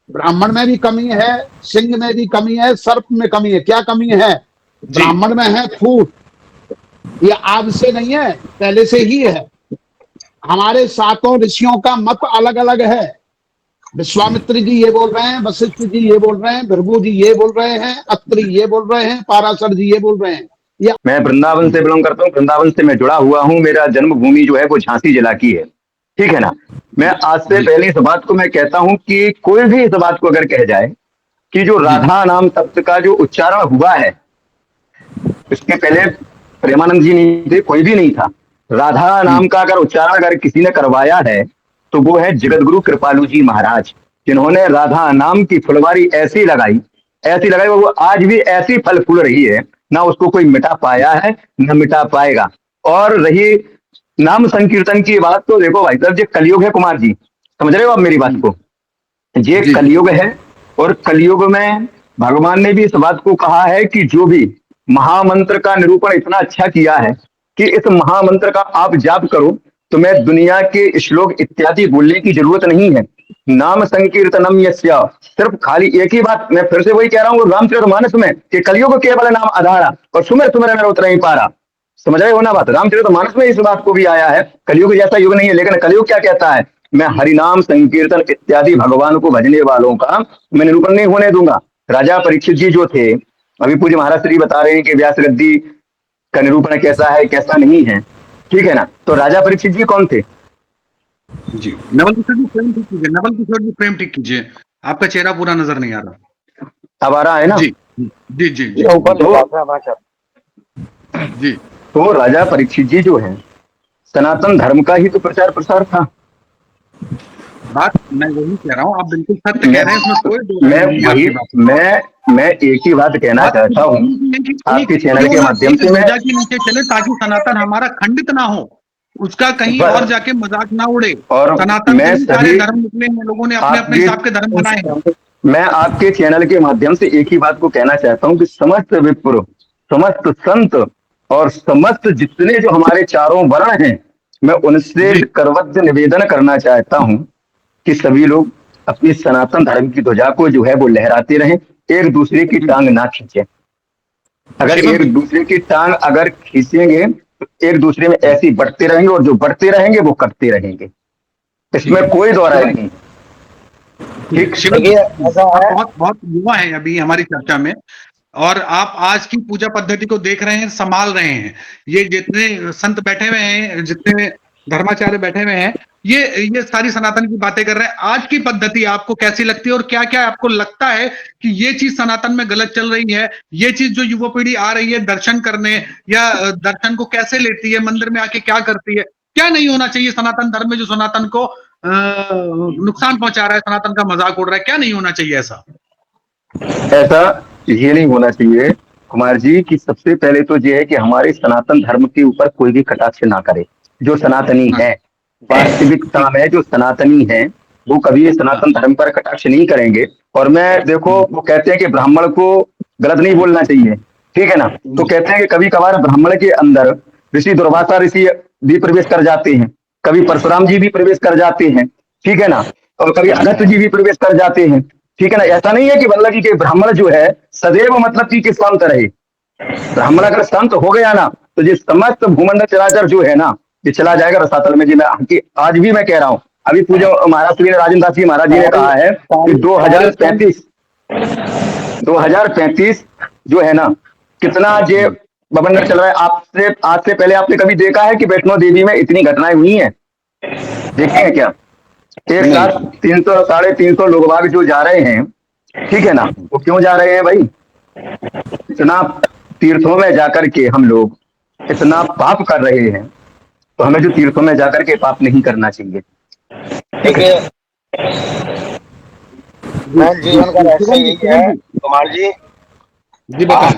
F: ब्राह्मण में भी कमी है, सिंह में भी कमी है, सर्प में कमी है। क्या कमी है?
A: जी
F: ब्राह्मण में है फूट। ये आज से नहीं है, पहले से ही है। हमारे सातों ऋषियों का मत अलग अलग है। विश्वामित्र जी ये बोल रहे हैं, वशिष्ठ जी ये बोल रहे हैं, भृगु जी ये बोल रहे हैं, अत्रि ये बोल रहे हैं, पाराशर जी ये बोल रहे हैं। ये
E: मैं वृंदावन से बिलोंग करता हूँ, वृंदावन से मैं जुड़ा हुआ हूँ। मेरा जन्मभूमि जो है वो झांसी जिला की है, ठीक है ना। मैं आज से
A: जी
E: पहले इस बात को मैं कहता हूँ कि कोई भी इस बात को अगर कह जाए कि जो
A: जी
E: राधा नाम शब्द का जो उच्चारण हुआ है, इसके पहले प्रेमानंद जी नहीं थे, कोई भी नहीं था। राधा नाम का अगर उच्चारण अगर किसी ने करवाया है तो वो है जगतगुरु कृपालु जी महाराज, जिन्होंने राधा नाम की फुलवारी ऐसी लगाई, वो आज भी ऐसी फल फूल रही है, ना उसको कोई मिटा पाया है न मिटा पाएगा। और रही नाम संकीर्तन की बात, तो देखो भाई साहब, ये कलयुग है कुमार जी, समझ रहे हो आप मेरी बात को? ये
A: जी
E: कलयुग है, और कलयुग में भगवान ने भी इस बात को कहा है कि जो भी महामंत्र का निरूपण इतना अच्छा किया है कि इस महामंत्र का आप जाप करो, तुम्हें दुनिया के श्लोक इत्यादि बोलने की जरूरत नहीं है। नाम संकीर्तनम यस्य, सिर्फ खाली एक ही बात मैं फिर से वही कह रहा हूँ, रामचरितमानस में कि कलयुग केवल नाम आधारा और सुमिर सुमिर में उतर नहीं पारा। समझ रहे हो ना बात? रामचरितमानस में इस बात को भी आया है, कलयुग जैसा युग नहीं है। लेकिन कलयुग क्या कहता है? मैं हरिनाम संकीर्तन इत्यादि भगवान को भजने वालों का मैं निरूपण नहीं होने दूंगा। राजा परीक्षित जी जो थे, अभी पूज्य महाराज श्री बता रहे हैं कि व्यास गद्दी का निरूपण कैसा है कैसा नहीं है, ठीक है ना। तो राजा परीक्षित जी कौन थे?
A: जी नवल किशोर जी प्रेम ठीक कीजिए, नवल किशोर जी प्रेम ठीक कीजिए, आपका चेहरा पूरा नजर नहीं आ रहा।
E: अब आ रहा है ना?
A: जी जी जी जी
D: ये ऊपर
E: तो,
D: लिखा था हमारा।
A: जी
E: तो राजा परीक्षित जी जो है सनातन धर्म का ही तो प्रचार प्रसार था।
A: बात मैं वही कह रहा हूँ, आप बिल्कुल सत्य
E: मैं
A: कह रहे हैं, इसमें कोई दो राय
E: मैं
A: नहीं है
E: वही
A: आपकी बात में।
E: मैं एक ही बात कहना
A: बात
E: चाहता
A: सिर्फ
E: हूँ
A: इतनी है कि
E: आपके
A: एक
E: चैनल
A: क्यों
E: के
A: ना
E: माध्यम
A: एक
E: से। मैं
A: ध्वजा के नीचे चले ताकि सनातन हमारा खंडित ना हो, उसका कहीं और
E: बस,
A: जाके मजाक ना उड़े।
E: और
A: सनातन से
E: मैं
A: ही सारे
E: सभी
A: धर्म निकले हैं, लोगों ने अपने अपने
E: आपके
A: हिसाब के धर्म बनाए हैं।
E: मैं आपके चैनल के माध्यम से एक ही बात को कहना चाहता हूँ कि समस्त विप्र, समस्त संत और समस्त जितने जो हमारे चारों वर्ण हैं, मैं उनसे
A: जी
E: करवत निवेदन करना चाहता हूँ कि सभी लोग अपनी सनातन धर्म की ध्वजा को जो है वो लहराते रहें, एक दूसरे की टांग ना खींचे। अगर
A: शिवम
E: एक
A: जी
E: दूसरे की टांग अगर खींचेंगे तो एक दूसरे में ऐसे ही बढ़ते रहेंगे, और जो बढ़ते रहेंगे वो करते रहेंगे,
A: जी
E: इसमें कोई दो राय
A: शिवम
E: नहीं। ठीक।
A: शिवम जी,
D: देखिए ऐसा
A: आप
D: है,
A: बहुत बहुत युवा हैं अभी हमारी चर्चा में, और आप आज की पूजा पद्धति को देख रहे हैं, संभाल रहे हैं। ये जितने संत बैठे हुए हैं, जितने धर्माचार्य बैठे हुए हैं, ये सारी सनातन की बातें कर रहे हैं। आज की पद्धति आपको कैसी लगती है, और क्या क्या आपको लगता है कि ये चीज सनातन में गलत चल रही है? ये चीज जो युवा पीढ़ी आ रही है दर्शन करने, या दर्शन को कैसे लेती है, मंदिर में आके क्या करती है, क्या नहीं होना चाहिए सनातन धर्म में जो सनातन को नुकसान पहुंचा रहा है, सनातन का मजाक उड़ रहा है, क्या नहीं होना चाहिए ऐसा?
E: ऐसा ये नहीं होना चाहिए कुमार जी कि सबसे पहले तो ये है कि हमारे सनातन धर्म के ऊपर कोई भी कटाक्ष ना करे। जो सनातनी है, वास्तविकता में जो सनातनी है, वो कभी सनातन धर्म पर कटाक्ष नहीं करेंगे। और मैं देखो, वो कहते हैं कि ब्राह्मण को गलत नहीं बोलना चाहिए, ठीक है ना। तो कहते हैं कि कभी कभार ब्राह्मण के अंदर ऋषि दुर्वासा ऋषि भी प्रवेश कर जाते हैं, कभी परशुराम जी भी प्रवेश कर जाते हैं, ठीक है ना, और कभी अगस्त्य जी भी प्रवेश कर जाते हैं, ठीक है ना। ऐसा नहीं है कि मतलब कि ब्राह्मण जो है सदैव मतलब कि शांत रहे। ब्राह्मण अगर शांत हो गया ना, तो ये समस्त भूमंडल चराचर जो है ना, ये चला जाएगा रसातल में। जी मैं आज भी मैं कह रहा हूँ, अभी पूज्य महाराज श्री राजेंद्र दास जी महाराज जी ने कहा है कि 2035 जो है ना, कितना ये बवंडर चल रहा है। आपसे आज से पहले आपने कभी देखा है कि वैष्णो देवी में इतनी घटनाएं हुई हैं? देखे हैं क्या? 1,300 350 लोग बाग जो जा रहे हैं, ठीक है ना, वो क्यों जा रहे हैं भाई? इतना तीर्थों में जाकर के हम लोग इतना पाप कर रहे हैं, तो हमें जो तीर्थों में जाकर के पाप नहीं करना चाहिए।
D: देखिए, मैं जीवन का रहस्य यही है कुमार जी,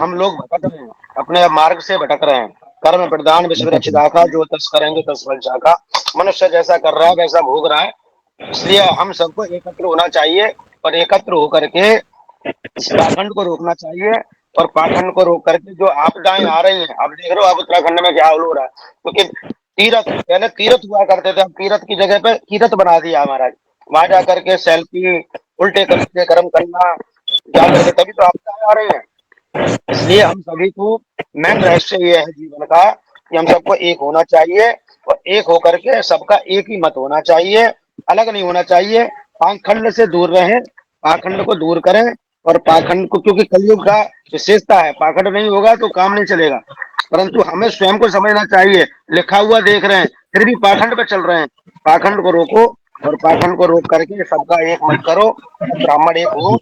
D: हम लोग भटक रहे हैं, अपने मार्ग से भटक रहे हैं। कर्म प्रदान विश्व रक्षिता, जो तस करेंगे तस फल चाखा। मनुष्य जैसा कर रहा है वैसा भोग रहा है। इसलिए हम सबको एकत्र होना चाहिए और एकत्र होकर के इस पाखंड को रोकना चाहिए। और पाखंड को रोक करके जो आपदाएं आ रही हैं, आप देख रहे हो आप उत्तराखंड में क्या हाल हो रहा है, क्योंकि तीर्थ पहले तीर्थ हुआ करते थे, अब तीर्थ की जगह पे तीर्थ बना दिया महाराज। वहां जाकर के सेल्फी, उल्टे करके कर्म करना, जाकर के तभी तो आपदाएं आ रही हैं। इसलिए हम सभी को मेन रहस्य ये है जीवन का कि हम सबको एक होना चाहिए और एक होकर के सबका एक ही मत होना चाहिए, अलग नहीं होना चाहिए। पाखंड से दूर रहें, पाखंड को दूर करें। और पाखंड को, क्योंकि कलयुग का विशेषता है, पाखंड नहीं होगा तो काम नहीं चलेगा। परंतु हमें स्वयं को समझना चाहिए, लिखा हुआ देख रहे हैं फिर भी पाखंड पे चल रहे हैं। पाखंड को रोको और पाखंड को रोक करके सबका एक मत करो। ब्राह्मण एक हो,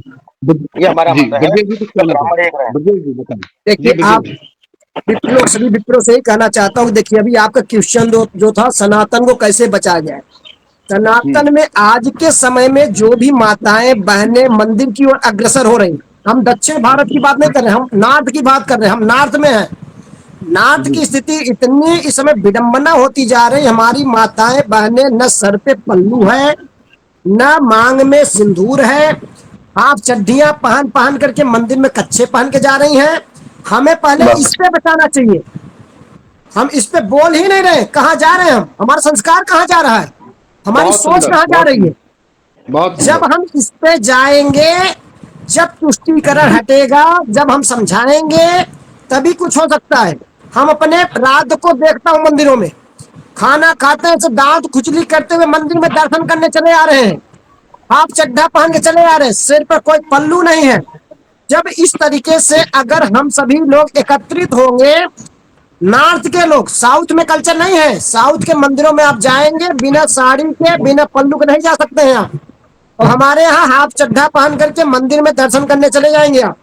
D: ये हमारा
A: जी
D: मत है,
A: ब्रजेश जी कुछ
D: तो
A: कहना
D: ब्राह्मण एक रहे।
A: ब्रजेश जी बताएं। जी
B: देखिए आप
A: ब्रजेश जी।
B: विप्रो, सभी विप्रो से ही कहना चाहता हूँ। देखिए अभी आपका क्वेश्चन जो था, सनातन को कैसे बचाया जाए। सनातन में आज के समय में जो भी माताएं बहनें मंदिर की ओर अग्रसर हो रही, हम दक्षिण भारत की बात नहीं कर रहे, हम नॉर्थ की बात कर रहे हैं। हम नॉर्थ में हैं। नॉर्थ की स्थिति इतनी इस समय विडंबना होती जा रही, हमारी माताएं बहनें न सर पे पल्लू है, न मांग में सिंदूर है। आप चड्डियां पहन पहन करके मंदिर में कच्छे पहन के जा रही हैं। हमें पहले इस पे बचाना चाहिए। हम इस पे बोल ही नहीं रहे, कहाँ जा रहे हैं हम, हमारा संस्कार कहाँ जा रहा है, हमारी
A: बहुत
B: सोच
A: सुंदर,
B: कहाँ जा
A: बहुत
B: रही है।
A: सुंदर, बहुत
B: जब
A: सुंदर।
B: हम इस पे जाएंगे, जब तुष्टीकरण हटेगा, जब हम समझाएंगे, तभी कुछ हो सकता है। हम अपने रात को देखता हूँ मंदिरों में, खाना खाते हैं तो दांत खुजली करते हुए मंदिर में दर्शन करने चले आ रहे हैं। आप चड्ढा पहन के चले आ रहे हैं, सिर पर कोई पल्लू नहीं है। जब इस तरीके से अगर हम सभी लोग एकत्रित होंगे, नॉर्थ के लोग, साउथ में कल्चर नहीं है, साउथ के मंदिरों में आप जाएंगे बिना साड़ी के बिना पल्लू के नहीं जा सकते हैं आप। और हमारे यहाँ हाफ चड्ढा पहन करके मंदिर में दर्शन करने चले जाएंगे आप।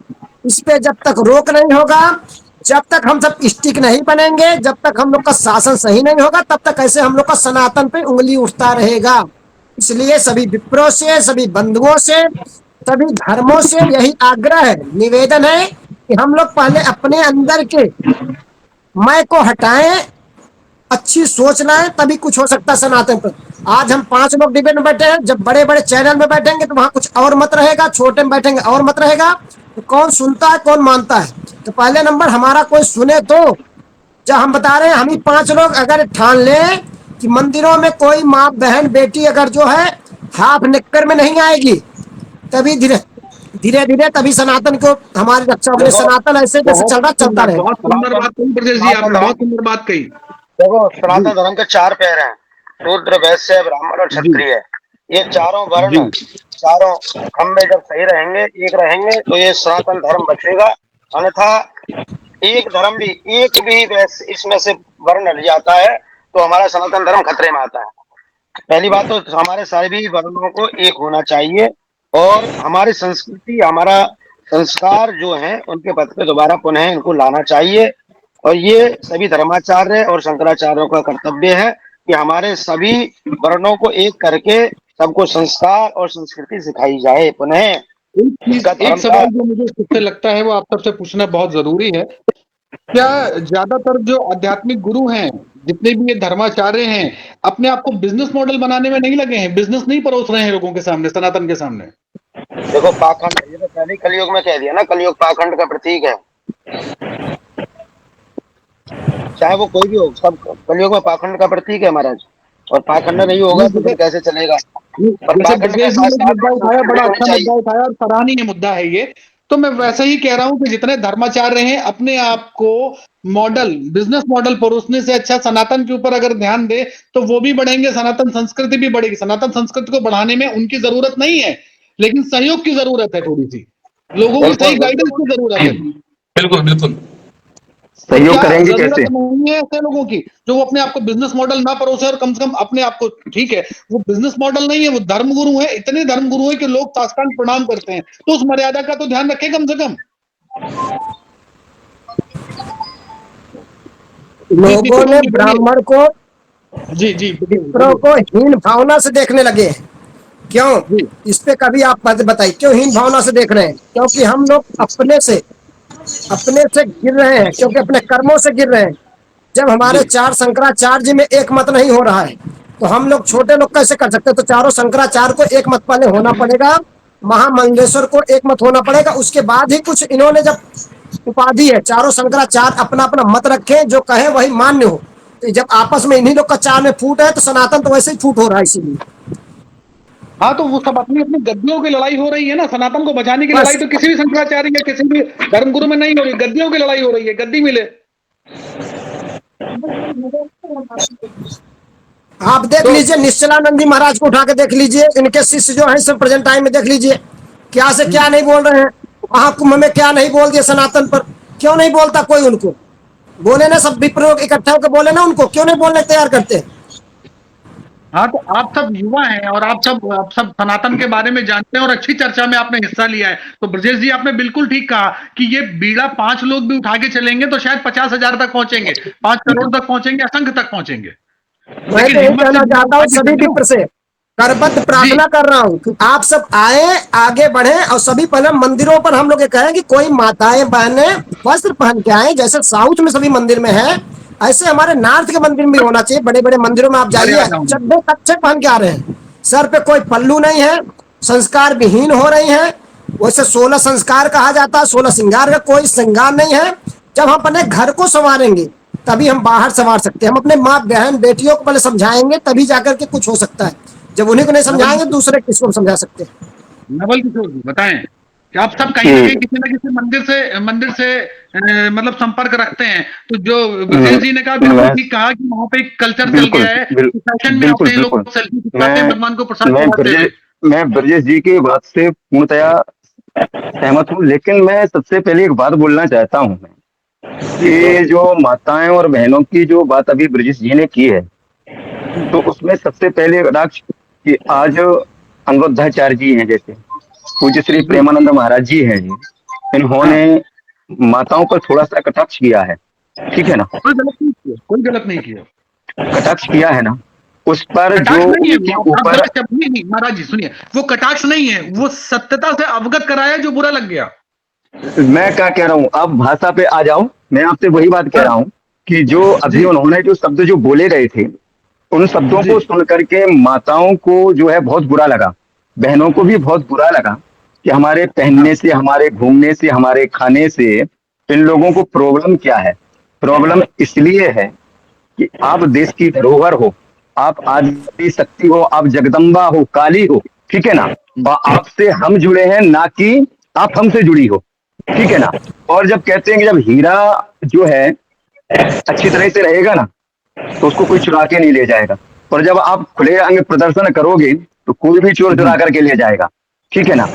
B: इस पे जब तक रोक नहीं होगा, जब तक हम सब स्टिक नहीं बनेंगे, जब तक हम लोग का शासन सही नहीं होगा, तब तक ऐसे हम लोग का सनातन पे उंगली उठता रहेगा। इसलिए सभी विप्रों से, सभी बंधुओं से, सभी धर्मों से यही आग्रह है, निवेदन है कि हम लोग पहले अपने अंदर के मैं को हटाएं, अच्छी सोच लाएं, तभी कुछ हो सकता है सनातन पर। आज हम 5 लोग डिबेट में बैठे हैं, जब बड़े बड़े चैनल में बैठेंगे तो वहां कुछ और मत रहेगा, छोटे में बैठेंगे और मत रहेगा। तो कौन सुनता है, कौन मानता है? तो पहले नंबर हमारा कोई सुने तो। जब हम बता रहे हैं, हम ही 5 लोग अगर ठान लें कि मंदिरों में कोई माँ बहन बेटी अगर जो है हाफ निक्कर में नहीं आएगी, तभी धीरे धीरे धीरे तभी सनातन को हमारी रक्षा होगी।
D: देखो,
B: सनातन ऐसे जैसे चल रहा चलता रहेगा।
A: बहुत सुंदर बात कही ब्रजेश जी, आपने बहुत सुंदर बात कही।
D: देखो, सनातन धर्म के 4 पैर हैं, शूद्र वैश्य ब्राह्मण और क्षत्रिय। ये चारों
A: जी
D: वर्ण, चारों खंबे जब सही रहेंगे, एक रहेंगे, तो ये सनातन धर्म बचेगा। अन्यथा एक धर्म भी, एक भी वैश्य इसमें से वर्ण हट जाता है तो हमारा सनातन धर्म खतरे में आता है। पहली बात तो हमारे सभी वर्णों को एक होना चाहिए और हमारी संस्कृति, हमारा संस्कार जो है उनके पथ पे दोबारा पुनः इनको लाना चाहिए। और ये सभी धर्माचार्य और शंकराचार्यों का कर्तव्य है कि हमारे सभी वर्णों को एक करके सबको संस्कार और संस्कृति सिखाई जाए पुनः। इसका
A: एक
D: धर्म का
A: सवाल जो मुझे सबसे लगता है वो आप सबसे पूछना बहुत जरूरी है। क्या ज्यादातर जो आध्यात्मिक गुरु हैं, जितने भी ये धर्माचार्य हैं, अपने आप को बिजनेस मॉडल बनाने में नहीं लगे हैं, बिजनेस नहीं परोस रहे हैं लोगों के सामने, सनातन के सामने?
D: देखो पाखंड, ये तो पहले ही कलयुग में कह दिया ना, कलयुग पाखंड का प्रतीक है। चाहे वो कोई भी हो, सब कलयुग में पाखंड का प्रतीक है महाराज। और पाखंड नहीं होगा तो फिर कैसे चलेगा। पर
A: जैसे
D: पाखंड के
A: ब्रजेश जी
D: साथ
A: ने एक
D: साथ
A: मुद्दा उठाया,
D: संस्कृति
A: बड़ा
D: होनी
A: अच्छा
D: चाहिए।
A: मुद्दा उठाया और सराहनीय मुद्दा है ये। तो मैं वैसे ही कह रहा हूं कि जितने धर्माचार्य हैं, अपने आप को मॉडल, बिजनेस मॉडल परोसने से अच्छा सनातन के ऊपर अगर ध्यान दे तो वो भी बढ़ेंगे, सनातन संस्कृति भी बढ़ेगी। सनातन संस्कृति को बढ़ाने में उनकी जरूरत नहीं है, लेकिन सहयोग की जरूरत है, थोड़ी सी लोगों की
D: बिल्कुल
A: सही गाइडेंस
D: बिल्कुल।
A: की जरूरत
C: जी,
A: है।
C: बिल्कुल बिल्कुल।
A: तो
E: सहयोग
A: क्या
E: करेंगे
A: जरूरत
E: कैसे?
A: नहीं है ऐसे लोगों की जो वो अपने आप को बिजनेस मॉडल ना परोसे और कम से कम अपने आप को, ठीक है वो बिजनेस मॉडल नहीं है, वो धर्म गुरु है, इतने धर्म गुरु है कि लोग साष्टांग प्रणाम करते हैं, तो उस मर्यादा का तो ध्यान रखें कम से कम। जी जी,
B: लोगों
A: कुतुब
B: ने
A: जी बोलिए।
B: ब्राह्मण को,
A: जी जी बोलिए
B: विप्रो
A: बोलिए।
B: को हीन भावना से देखने लगे हैं। क्यों?
A: जी
B: इस पे कभी आप बताइए क्यों हीन भावना से देख रहे हैं? क्योंकि हम लोग अपने से गिर रहे हैं, क्योंकि अपने कर्मों से गिर रहे हैं। जब
A: जी
B: हमारे चार शंकराचार्य में एक मत नहीं हो रहा है, तो हम लोग छोटे लोग कैसे कर सकते हैं? तो चारों शंकराचार्य को एक मत पहले होना पड़ेगा, महामंगलेश्वर को एक मत होना पड़ेगा, उसके बाद ही कुछ इन्होंने जब उपाधि है, चारों शंकराचार्य अपना अपना मत रखें, जो कहे वही मान्य हो। तो जब आपस में इन्हीं लोग का चार में फूट है, तो सनातन तो वैसे ही फूट हो रहा है। इसीलिए
A: हाँ, तो वो सब अपनी अपनी गद्दियों की लड़ाई हो रही है ना, सनातन को बचाने की लड़ाई
B: बस
A: तो किसी भी शंकराचार्य या किसी भी धर्मगुरु में नहीं हो रही, गद्दियों की लड़ाई हो रही है, गद्दी मिले।
B: आप देख
A: तो
B: लीजिए, निश्चलानंदी महाराज को उठा के देख लीजिए, इनके शिष्य जो हैं सब प्रेजेंट टाइम में देख लीजिए, क्या से क्या नहीं बोल रहे हैं। महाकुंभ में क्या नहीं बोल दिया सनातन पर? क्यों नहीं बोलता कोई उनको? बोले ना, सब विप्रो इकट्ठा होकर बोले ना उनको, क्यों नहीं बोलने तैयार करते?
A: हाँ, तो आप सब युवा हैं और आप सब सनातन के बारे में जानते हैं और अच्छी चर्चा में आपने हिस्सा लिया है। तो ब्रजेश जी आपने बिल्कुल ठीक कहा कि ये बीड़ा 5 लोग भी उठा के चलेंगे तो शायद 50,000 तक पहुंचेंगे, 5 करोड़ तक पहुंचेंगे, असंख्य तक पहुंचेंगे,
B: मैं
A: लेकिन
B: तो यही
A: हिम्मत से
B: कहना
A: बीड़ा
B: चाहता हूँ
A: उठा के
B: सभी
A: चल रहे हो।
B: विप्र से, करबद्ध
A: जी
B: प्रार्थना कर रहा हूँ कि आप सब आए, आगे बढ़े, और सभी पहले मंदिरों पर हम लोग ये कहें कि कोई माताएं बहनें वस्त्र पहन के आए, जैसे साउथ में सभी मंदिर में है, ऐसे हमारे नॉर्थ के मंदिर में भी होना चाहिए। बड़े बड़े मंदिरों में आप जाइए,
A: मर्यादा होनी
B: चड्डे कच्चे पहन के आ रहे हैं, सर पे कोई पल्लू नहीं है, संस्कार विहीन हो रही हैं। वैसे 16 संस्कार कहा जाता है, 16 श्रृंगार का कोई श्रृंगार नहीं है। जब हम अपने घर को संवारेंगे तभी हम बाहर संवार सकते हैं। हम अपने माँ बहन बेटियों को पहले समझाएंगे, तभी जाकर के कुछ हो सकता है। जब उन्हीं को नहीं
A: नवल
B: समझाएंगे, दूसरे किसको समझा सकते हैं?
A: नवल किशोर जी बताएं कि आप सब कहीं ना
E: कि
A: कहीं किसी ना किसी मंदिर से मतलब संपर्क रखते हैं, तो जो ब्रजेश
E: मैं
A: जी ने कहा बिल्कुल
E: मैं
A: ठीक कहा कि वहां पे एक कल्चर चल
E: बिल्कुल
A: गया है
E: बिल,
A: कि फैशन में
E: बिल्कुल
A: आते हैं
E: बिल्कुल
A: लोग, सेल्फी खिंचवाते हैं
E: मैं
A: भगवान को प्रसाद
E: मैं
A: चढ़ाते
E: ब्रजेश
A: हुए।
E: मैं ब्रजेश जी की बात से पूर्णतया सहमत हूँ, लेकिन मैं सबसे पहले एक बात बोलना चाहता हूँ मैं,
A: जी
E: कि जो माताएं और बहनों की जो बात अभी ब्रजेश जी ने की है, तो उसमें सबसे पहले कटाक्ष कि आज अनिरुद्धाचार्य जी हैं, जैसे पूज्य श्री
A: जी,
E: प्रेमानंद महाराज जी हैं जी,
A: हाँ,
E: इन्होंने माताओं पर थोड़ा सा कटाक्ष किया है, ठीक है ना?
A: कोई गलत नहीं किया, कोई गलत नहीं किया।
E: कटाक्ष किया है ना, उस पर जो
A: कटाक्ष नहीं है
E: उनके
A: वो, आप
E: ऊपर,
A: जरा शब्द नहीं, महाराज जी सुनिए, वो कटाक्ष नहीं है, वो सत्यता से अवगत कराया जो बुरा लग गया।
E: मैं क्या कह रहा हूँ, अब भाषा पे आ जाओ, मैं आपसे वही बात कह
A: हाँ,
E: रहा हूँ कि जो अभी
A: जी
E: उन्होंने जो शब्द जो बोले गए थे, उन शब्दों
A: जी
E: को सुन करके माताओं को जो है बहुत बुरा लगा, बहनों को भी बहुत बुरा लगा कि हमारे
A: हाँ,
E: पहनने से, हमारे घूमने से, हमारे खाने से इन लोगों को प्रॉब्लम क्या है। प्रॉब्लम इसलिए है कि आप देश की धरोहर हो, आप आदि शक्ति हो, आप जगदम्बा हो, काली हो, ठीक है ना? और आपसे हम जुड़े हैं, ना कि आप हमसे जुड़ी हो, ठीक है ना? और जब कहते हैं कि जब हीरा जो है अच्छी तरह से रहेगा ना, तो उसको कोई चुरा के नहीं ले जाएगा, और जब आप खुले अंग प्रदर्शन करोगे तो कोई भी चोर चुरा करके ले जाएगा, ठीक है ना?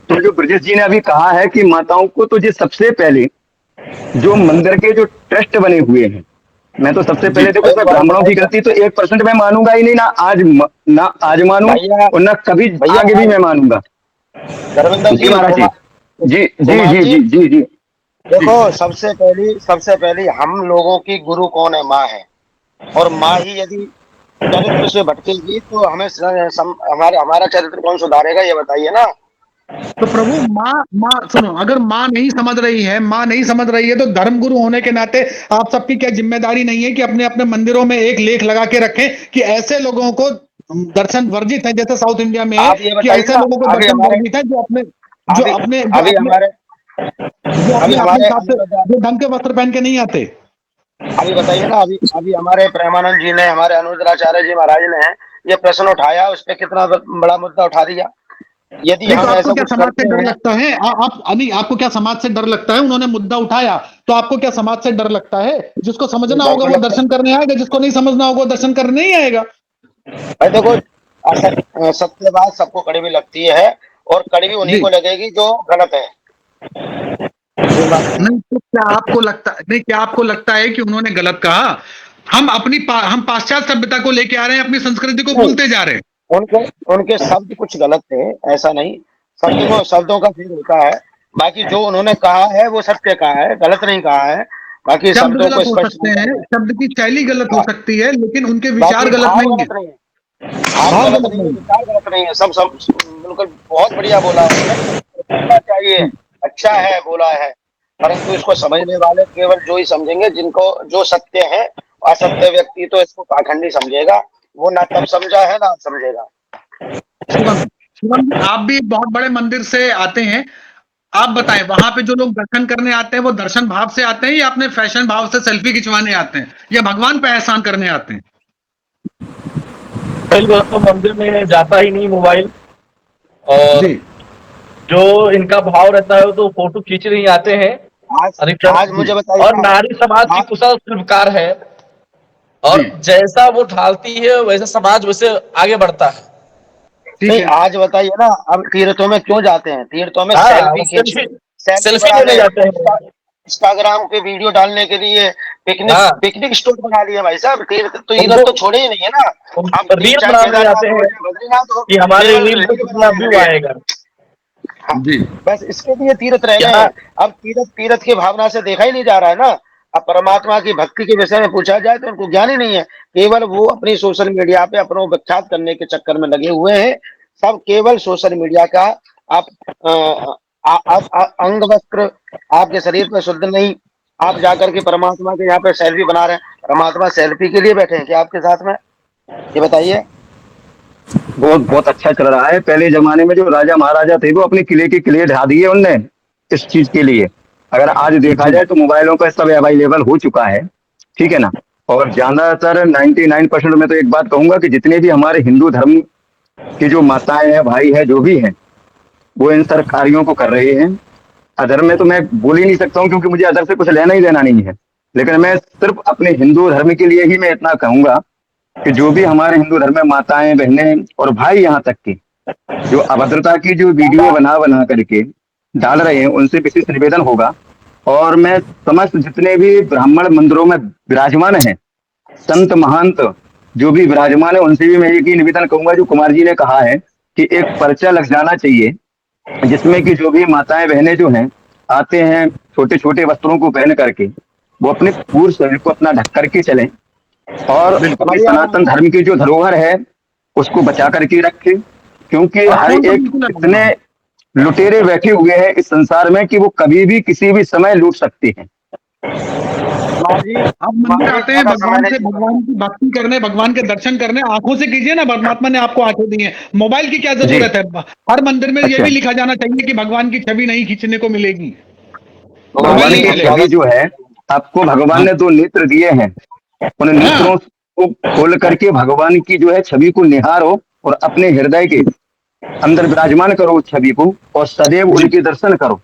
E: तो जो ब्रजेश जी ने अभी कहा है कि माताओं को, तो ये सबसे पहले जो मंदिर के जो ट्रस्ट बने हुए हैं, मैं तो सबसे
A: जी
E: पहले देखो,
D: एक
E: इसमें
D: बात
E: ब्राह्मणों की
D: बताइए
E: गलती तो 1% मैं मानूंगा ही नहीं, ना आज मानू,
D: भैया,
E: और ना कभी
D: भैया
E: आगे भी मैं मानूंगा।
D: धर्मेंद्र
E: जी
D: जी,
E: महाराज जी, जी जी
D: कुमार
E: जी
D: जी,
E: जी जी जी जी।
D: देखो सबसे पहली हम लोगों की गुरु कौन है? माँ है। और माँ ही यदि चरित्र से भटकेगी तो हमें हमारा चरित्र कौन सुधारेगा, ये बताइए ना।
A: तो प्रभु माँ माँ सुनो, अगर माँ नहीं समझ रही है, माँ नहीं समझ रही है, तो धर्मगुरु होने के नाते आप सबकी क्या जिम्मेदारी नहीं है कि अपने अपने मंदिरों में एक लेख लगा के रखें कि ऐसे लोगों को दर्शन वर्जित है, जैसे साउथ इंडिया में है
D: आप ये
A: कि
D: बताइए
A: ऐसे
D: ना,
A: लोगों को
D: अभी
A: दर्शन
D: हमारे
A: वर्जित है जो अपने जो
D: अभी
A: अपने जो
D: अभी
A: अपने
D: हमारे
A: जो
D: अभी
A: अपने अपने
D: हमारे
A: हिसाब से
D: अनुराधा
A: जो ढंग के वस्त्र पहन के नहीं आते।
D: अभी बताइए ना, अभी अभी हमारे प्रेमानंद जी ने, हमारे अनुरुद्राचार्य जी महाराज ने ये प्रश्न उठाया, उस पे कितना बड़ा मुद्दा उठा दिया। यदि
A: नहीं तो
D: हम
A: आपको
D: ऐसा
A: क्या
D: कुछ
A: समाज से
D: करते
A: डर
D: हैं,
A: लगता है? आप नहीं, आपको क्या समाज से डर लगता है? उन्होंने मुद्दा उठाया तो आपको क्या समाज से डर लगता है? जिसको समझना
D: डर
A: होगा
D: तो
A: वो
D: लगता
A: दर्शन करने आएगा, जिसको नहीं समझना होगा वो दर्शन करने नहीं आएगा।
D: है। देखो, सत्य बात सबको कड़वी लगती है, और कड़वी उन्हीं
A: जी।
D: को लगेगी जो गलत है। ये बात नहीं है।
A: नहीं तो क्या आपको लगता है कि उन्होंने गलत कहा? हम पाश्चात्य सभ्यता को लेके आ रहे हैं, अपनी संस्कृति को
D: नहीं,
A: भूलते जा रहे हैं।
D: उनके उनके शब्द कुछ गलत थे, ऐसा नहीं। शब्दों का भेद होता है। बाकी जो उन्होंने कहा है वो सत्य कहा है, गलत नहीं कहा है। बाकी
A: शब्द
D: शब्दों को
A: गलत हो
D: स्पष्ट
A: सकते
D: नहीं
A: हैं,
D: करके,
A: शब्द की शैली गलत हो सकती है, लेकिन उनके विचार
D: बाकी
A: गलत
D: भाव
A: नहीं है।
D: गलत नहीं है। भाव
A: भाव
D: गलत
A: गलत
D: नहीं है,
A: नहीं
D: विचार गलत नहीं है, सब बिल्कुल बहुत बढ़िया बोला उन्होंने। बोलना चाहिए,
A: है।
D: अच्छा है बोला है। परंतु इसको समझने वाले केवल जो ही समझेंगे जिनको जो सत्य है। असत्य व्यक्ति तो इसको पाखंडी समझेगा। वो ना तब समझा है ना अब समझेगा।
A: शिवम शिवम जी, आप भी बहुत बड़े मंदिर से आते हैं। आप बताएं, वहां पे जो लोग दर्शन करने आते हैं वो दर्शन भाव से आते हैं या अपने फैशन भाव से सेल्फी खिंचवाने आते हैं, या भगवान पे एहसान करने आते हैं?
C: कई लोग तो मंदिर में जाता ही नहीं मोबाइल, और
A: जी।
C: जो इनका भाव रहता है वो तो फोटो खींचने ही आते हैं
D: आज
C: अधिकतर।
D: आज मुझे बताइए
C: और
D: ना।
C: नारी समाज की
D: आज
C: कुशल शिल्पकार है,
A: जी।
C: और जैसा वो ढालती है वैसा समाज वैसे आगे बढ़ता है।
A: ठीक
D: नहीं,
A: है।
D: आज बताइए ना, अब तीर्थों में क्यों जाते हैं? तीर्थों में
C: हाँ, वो
D: सेल्फी खींचने,
C: सेल्फी
D: सेल्फी
C: सेल्फी लेने
D: बनाने,
C: जाते हैं।
D: इंस्टाग्राम पे वीडियो डालने के लिए, पिकनिक
C: हाँ,
D: पिकनिक स्पॉट बना लिया भाई साहब। तीर्थ
C: उनको
D: तो छोड़े ही नहीं है ना। आप
C: रील
D: चाहे
C: बनाने जाते
D: केदारनाथ हो
C: हैं
D: चाहे बद्रीनाथ हो,
C: कि हमारे
D: केवल
C: रील पे
D: रील
C: कितना
D: बनाने के
C: व्यू
D: लिए।
C: आएगा।
D: हाँ,
A: जी।
D: बस इसके लिए तीर्थ रह गए
C: यहाँ
D: हैं। अब तीर्थ तीर्थ की भावना से देखा ही नहीं जा रहा है ना। अब परमात्मा की भक्ति के विषय में पूछा जाए तो उनको ज्ञान ही नहीं है। केवल वो अपनी सोशल मीडिया पे अपनों विख्यात करने के चक्कर में लगे हुए हैं। सब केवल सोशल मीडिया का। आप अंग वस्त्र आपके शरीर पे शुद्ध नहीं। आप जाकर के परमात्मा के यहाँ पे सेल्फी बना रहे हैं। परमात्मा सेल्फी के लिए बैठे हैं क्या आपके साथ में? ये बताइए।
E: बहुत बहुत अच्छा चल रहा है। पहले जमाने में जो राजा महाराजा थे वो अपने किले के किले ढा दिए उनने इस चीज के लिए। अगर आज देखा
A: जी।
E: जाए तो मोबाइलों पर सब अवेलेबल हो चुका है, ठीक है ना। और ज्यादातर 99% में तो एक बात कहूंगा कि जितने भी हमारे हिंदू धर्म की जो माताएं हैं, भाई है, जो भी हैं, वो इन सब कार्यों को कर रहे हैं। अदर में तो मैं बोल ही नहीं सकता हूँ, क्योंकि मुझे अदर से कुछ लेना ही देना नहीं है। लेकिन मैं सिर्फ अपने हिंदू धर्म के लिए ही मैं इतना कहूंगा कि जो भी हमारे हिंदू धर्म में माताएं, बहनें और भाई, यहाँ तक के जो अभद्रता की जो वीडियो बना बना करके डाल रहे हैं, उनसे विशेष निवेदन होगा। और मैं समस्त जितने भी ब्राह्मण मंदिरों में विराजमान हैं, संत महंत जो भी विराजमान है, उनसे भी मैं एक ही निवेदन कहूंगा जो कुमार जी ने कहा है कि एक पर्चा लग जाना चाहिए, जिसमें कि जो भी माताएं बहनें जो हैं आते हैं छोटे छोटे वस्त्रों को पहन करके, वो अपने पूर्ण शरीर को अपना ढक करके चलें, और अपनी
D: समझ आ रहा है
E: सनातन
D: ना?
E: धर्म की जो धरोहर है उसको बचा करके रखें। क्योंकि हर
A: फोन तो
E: एक
A: बिल्कुल लगा
E: इतने
A: रहा हूं।
E: लुटेरे बैठे हुए हैं इस संसार में कि वो कभी भी किसी भी समय लूट सकते हैं।
A: आप मंदिर
D: कुमार जी
A: आते हैं
D: ज्यादा समय
A: भगवान
D: नहीं
A: से,
D: ले
A: भगवान की भक्ति करने, भगवान के दर्शन करने आंखों से कीजिए ना। परमात्मा ने आपको आंखें दी हैं, मोबाइल की क्या
E: जी।
A: जरूरत है? हर मंदिर में ये
E: अच्छा,
A: भी लिखा जाना चाहिए कि भगवान की छवि नहीं खींचने को मिलेगी,
D: कुमार
A: मोबाइल
E: भगवान
D: जी,
A: नहीं
E: की
D: हम
A: चलेगा।
E: छवि
D: ज्यादा
E: जो है, आपको भगवान
A: हाँ।
E: ने दो नेत्र दिए हैं, उन
A: हाँ।
E: नेत्रों को खोल करके भगवान की जो है छवि को निहारो, और अपने हृदय के अंदर विराजमान करो उस छवि को, और सदैव
A: जी।
E: उनके दर्शन करो।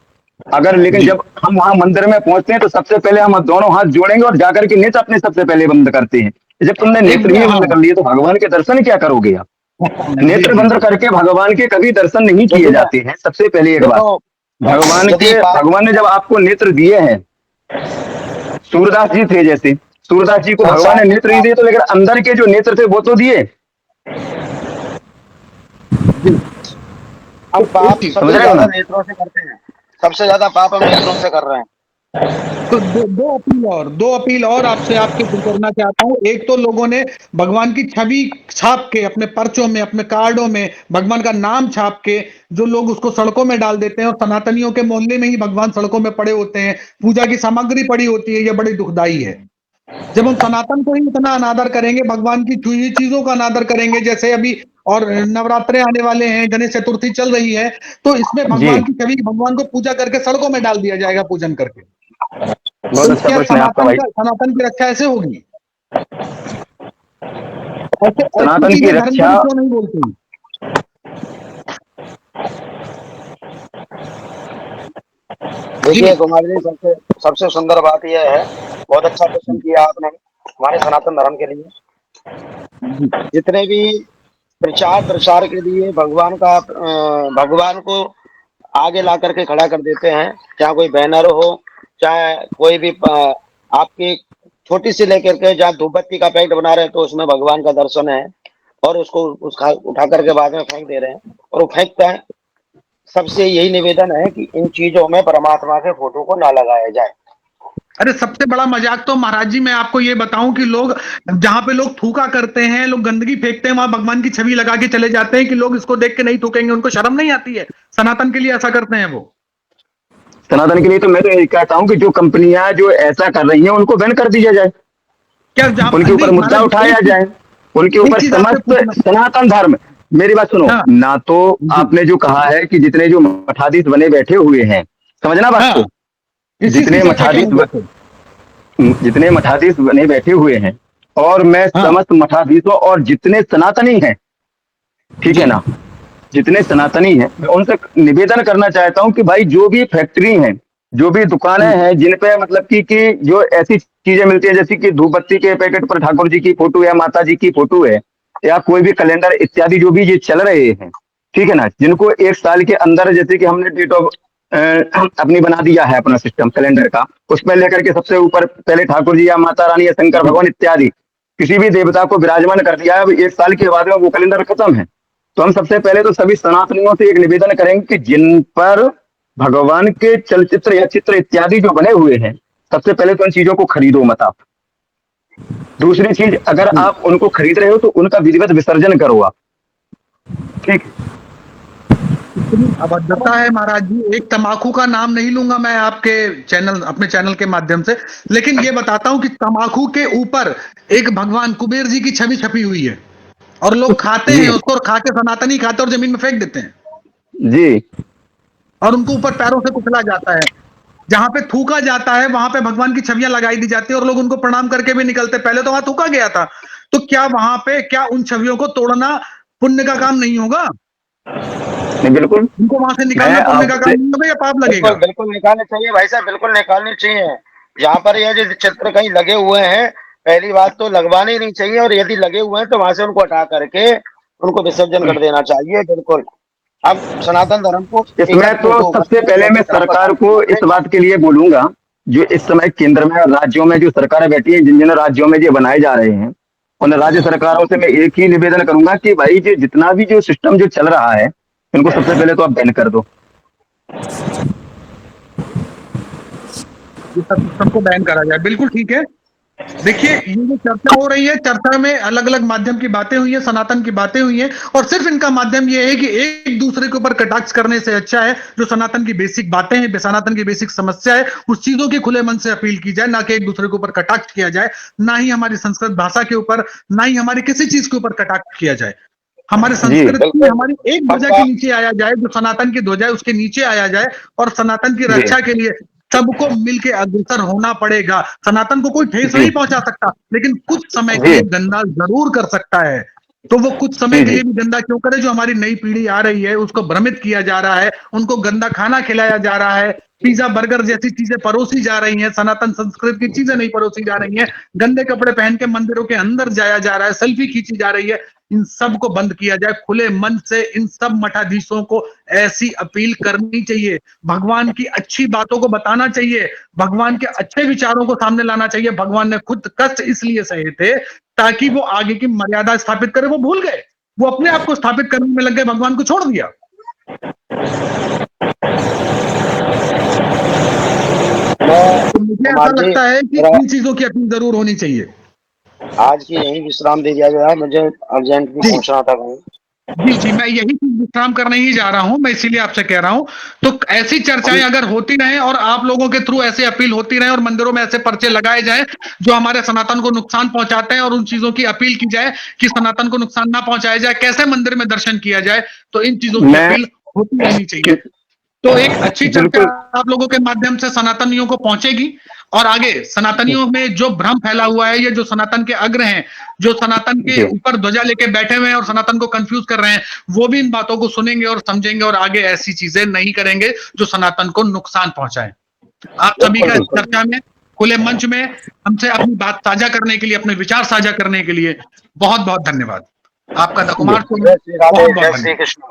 E: अगर लेकिन
A: जी।
E: जब हम वहां मंदिर में पहुंचते हैं तो सबसे पहले हम दोनों हाथ जोड़ेंगे और जाकर के नेत्र अपने सबसे पहले बंद करते हैं। जब तुमने
A: एक
E: नेत्र ही
A: हाँ।
E: बंद कर लिए तो भगवान के दर्शन क्या करोगे आप?
A: जी।
E: नेत्र
A: जी।
E: बंद करके भगवान के कभी दर्शन नहीं किए
D: देखिए,
E: जाते हैं। सबसे पहले एक बात,
D: देखो, यदि पाप
E: भगवान ने जब आपको नेत्र दिए हैं, सूरदास जी थे जैसे, सूरदास जी को भगवान
D: संसार
E: ने
D: में
E: नेत्र नहीं
D: पाप,
E: दिए तो, लेकिन अंदर के जो नेत्र थे वो तो दिए।
A: जी।
D: हम
A: तो एक
D: पाप
A: चीज
E: समझ
D: सबसे
E: रहे हो
D: ज्यादा
E: ना?
D: नेत्रों से करते हैं। सबसे ज्यादा पाप हम नेत्रों से कर रहे हैं।
A: तो दो अपील और आपसे आपके करना चाहता हूँ। एक तो लोगों ने भगवान की छवि छाप के अपने पर्चों में, अपने कार्डों में भगवान का नाम छाप के जो लोग उसको सड़कों में डाल देते हैं और सनातनियों के मोहल्ले में ही भगवान सड़कों में पड़े होते हैं, पूजा की सामग्री पड़ी होती है, ये बड़ी दुखदाई है। जब हम सनातन को ही इतना अनादर करेंगे, भगवान की छुई हुई चीज़ों का अनादर करेंगे, जैसे अभी और नवरात्रे आने वाले हैं, गणेश चतुर्थी चल रही है, तो इसमें
E: जी,
A: भगवान की छवि भगवान को पूजा करके सड़कों में डाल दिया जाएगा पूजन करके।
E: बहुत
A: तो
E: अच्छा
A: क्या
E: प्रश्न है आपका भाई।
A: सनातन की रक्षा ऐसे होगी? ऐसे ऐसी
E: सनातन की
A: चीज़ें
E: रक्षा,
A: धर्मगुरु क्यों नहीं बोलते हैं? जी,
D: देखिए कुमार जी, सबसे सबसे सुंदर बात यह है, बहुत अच्छा क्वेश्चन किया आपने हमारे सनातन धर्म के लिए।
A: जी,
D: जितने भी प्रचार प्रसार के लिए भगवान को आगे ला करके खड़ा कर देते हैं, चाहे कोई बैनर हो, चाहे कोई भी आपकी छोटी सी लेकर के जहाँ धूप बत्ती का पैकेट बना रहे हैं तो उसमें भगवान का दर्शन है, और उसको उसका उठा करके बाद में फेंक दे रहे हैं, और वो फेंकता है। सबसे यही निवेदन है कि इन चीजों में परमात्मा के फोटो को ना लगाया जाए।
A: अरे सबसे बड़ा मजाक तो महाराज जी मैं आपको ये बताऊं कि लोग जहां पे लोग थूका करते हैं, लोग गंदगी फेंकते हैं, वहां भगवान की छवि लगा के चले जाते हैं कि लोग इसको देख के नहीं थूकेंगे, उनको शर्म नहीं आती है? सनातन के लिए ऐसा करते हैं वो।
E: सनातन के लिए तो मैं तो यही कहता हूँ कि जो कंपनियां जो ऐसा कर रही हैं उनको बैन कर दिया जाए,
A: क्या जहां
E: उनके ऊपर
A: नहीं
E: मुद्दा
A: महाराज जी,
E: उठाया जाए, उनके
A: एक
E: ऊपर
A: चीज आपसे
E: समस्त
A: पूछना।
E: सनातन धर्म। मेरी बात सुनो
A: हाँ
E: ना, तो
A: जी,
E: आपने जो कहा है कि जितने जो मठाधीश बने बैठे हुए हैं, समझना बात
A: हाँ
E: को,
A: इस चीज की
E: जितने
A: चर्चा क्यों
E: मठाधीश
A: नहीं करते?
E: जितने मठाधीश बने बैठे हुए हैं, और मैं
A: हाँ
E: समस्त मठाधीशों और जितने सनातनी हैं, ठीक है
A: जी,
E: ना, जितने सनातनी हैं, मैं उनसे निवेदन करना चाहता हूं कि भाई जो भी फैक्ट्री हैं, जो भी दुकानें
A: हम्म,
E: हैं जिन पे मतलब कि जो ऐसी चीजें मिलती है जैसे कि धूप बत्ती के पैकेट पर ठाकुर जी की फोटो या माता जी की फोटो है, या कोई भी कैलेंडर इत्यादि जो भी ये चल रहे हैं, ठीक है ना, जिनको एक साल के अंदर जैसे कि हमने डेट ऑफ अपनी बना दिया है अपना सिस्टम कैलेंडर का, उसमें लेकर के सबसे ऊपर पहले ठाकुर जी या माता रानी या शंकर
A: जी,
E: भगवान इत्यादि किसी भी देवता को विराजमान कर दिया है, अब एक साल के बाद में वो कैलेंडर खत्म है। तो हम सबसे पहले तो सभी सनातनियों से एक निवेदन करेंगे कि जिन पर भगवान के चलचित्र या चित्र इत्यादि जो बने हुए हैं, सबसे पहले तो इन चीजों को खरीदो मत आप। दूसरी चीज, अगर
A: जी।
E: आप उनको खरीद रहे हो तो उनका विधिवत विसर्जन करो आप, ठीक।
A: इतनी अभद्रता है महाराज जी, एक तम्बाकू का नाम नहीं लूंगा मैं आपके चैनल, अपने चैनल के माध्यम से, लेकिन ये बताता हूं कि तम्बाकू के ऊपर एक भगवान कुबेर जी की छवि छपी हुई है और लोग खाते
E: जी,
A: हैं उसको, और खा के सनातनी खाते हैं और जमीन में फेंक देते हैं,
E: जी,
A: और उनको ऊपर पैरों से कुचला जाता है। जहां पे थूका जाता है वहां पे भगवान की छवियां लगाई दी जाती है और लोग उनको प्रणाम करके भी निकलते हैं। पहले तो वहां थूका गया था, तो क्या वहां पे क्या उन छवियों को तोड़ना पुण्य का काम नहीं होगा?
E: नहीं बिल्कुल।
A: उनको वहां से
E: मैं
A: निकालना पुण्य का काम
E: आपसे,
A: नहीं होगा या पाप
D: बिल्कुल
A: लगेगा?
D: बिल्कुल निकालनी चाहिए भाई साहब, बिल्कुल निकालनी चाहिए। जहाँ पर ये जो चित्र कहीं लगे हुए हैं, पहली बात तो लगवाने ही नहीं चाहिए, और यदि लगे हुए हैं तो वहां से उनको हटा करके उनको विसर्जन कर देना चाहिए। बिल्कुल। हम सनातन धर्म को
E: इसमें
D: एकत्रित
E: तो सबसे
D: होकर
E: पहले मैं
D: जैसे धर्म
E: सरकार
D: प्रचार
E: को
D: करना
E: इस
D: चाहिए।
E: बात के लिए बोलूंगा, जो इस समय केंद्र में और राज्यों में जो सरकारें बैठी हैं, जिन जिन राज्यों में ये बनाए जा रहे हैं, उन राज्य सरकारों से मैं एक ही निवेदन करूंगा कि भाई जो जितना भी जो सिस्टम जो चल रहा है, इनको सबसे पहले तो आप बैन कर दो।
A: ये सब सिस्टम को बैन करा जाए, बिल्कुल ठीक है। देखिए ये जो चर्चा हो रही है, चर्चा में अलग अलग माध्यम की बातें हुई है, सनातन की बातें हुई है, और सिर्फ इनका माध्यम ये है कि एक दूसरे के ऊपर कटाक्ष करने से अच्छा है जो सनातन की बेसिक बातें हैं, सनातन की बेसिक समस्या है, उस चीजों की खुले मन से अपील की जाए, ना कि एक दूसरे के ऊपर कटाक्ष किया जाए, ना ही हमारी संस्कृत भाषा के ऊपर, ना ही हमारी किसी चीज के ऊपर कटाक्ष किया जाए। हमारे
E: जी,
A: संस्कृति,
D: बिल्कुल
A: हमारी एक ध्वजा
D: सबका
A: के नीचे आया जाए, जो सनातन की ध्वजा है उसके नीचे आया जाए, और सनातन की
E: जी,
A: रक्षा के लिए सबको मिलके अग्रसर होना पड़ेगा। सनातन को कोई ठेस
E: जी,
A: नहीं पहुंचा सकता, लेकिन कुछ समय के
E: जी,
A: लिए गंदा जरूर कर सकता है। तो वो कुछ समय
E: जी,
A: के
E: जी,
A: लिए भी गंदा क्यों करे? जो हमारी नई पीढ़ी आ रही है उसको भ्रमित किया जा रहा है, उनको गंदा खाना खिलाया जा रहा है, पिज्जा बर्गर जैसी चीजें परोसी जा रही हैं, सनातन संस्कृति की चीजें नहीं परोसी जा रही हैं, गंदे कपड़े पहन के मंदिरों के अंदर जाया जा रहा है, सेल्फी खींची जा रही है। इन सब को बंद किया जाए खुले मन से। इन सब मठाधीशों को ऐसी अपील करनी चाहिए, भगवान की अच्छी बातों को बताना चाहिए, भगवान के अच्छे विचारों को सामने लाना चाहिए। भगवान ने खुद कष्ट इसलिए सहे थे ताकि वो आगे की मर्यादा स्थापित करे, वो भूल गए, वो अपने आप को स्थापित करने में लग गए, भगवान को छोड़ दिया।
D: मैं
A: मुझे ऐसा
D: कुमार जी,
A: लगता है कि
D: मेरा
A: इन चीजों की अपील जरूर होनी चाहिए।
D: आज की यही विश्राम दे दिया जाए, मुझे अर्जेंट भी
A: जी
D: पहुंचना था कहीं।
A: जी जी, मैं यही चीज विश्राम करने ही जा रहा हूं, मैं इसीलिए आपसे कह रहा हूं। तो ऐसी चर्चाएं
D: हम
A: अगर होती रहें और आप लोगों के थ्रू ऐसे अपील होती रहे और मंदिरों में ऐसे पर्चे लगाए जाएं जो हमारे सनातन को नुकसान पहुंचाते हैं, और उन चीजों की अपील की जाए कि सनातन को नुकसान ना पहुंचाया जाए, कैसे मंदिर में दर्शन किया जाए, तो इन चीजों की
E: मैं
A: अपील होती रहनी चाहिए। तो एक अच्छी चर्चा
E: बिल्कुल
A: आप लोगों के माध्यम से सनातनियों को पहुंचेगी, और आगे सनातनियों में जो भ्रम फैला हुआ है, ये जो सनातन के अग्र हैं, जो सनातन के
E: जी
A: ऊपर ध्वजा लेके बैठे हुए हैं और सनातन को कंफ्यूज कर रहे हैं, वो भी इन बातों को सुनेंगे और समझेंगे और आगे ऐसी चीजें नहीं करेंगे जो सनातन को नुकसान पहुंचाए। आप सभी
D: बिल्कुल
A: का इस
D: बिल्कुल
A: चर्चा में, खुले मंच में हमसे अपनी बात साझा करने के लिए, अपने विचार साझा करने के लिए बहुत बहुत धन्यवाद। आपका द
E: जी
A: कुमार शो में
D: जय श्री राधे,
A: बहुत बहुत
D: जय श्री
A: धन्यवाद।
D: कृष्ण।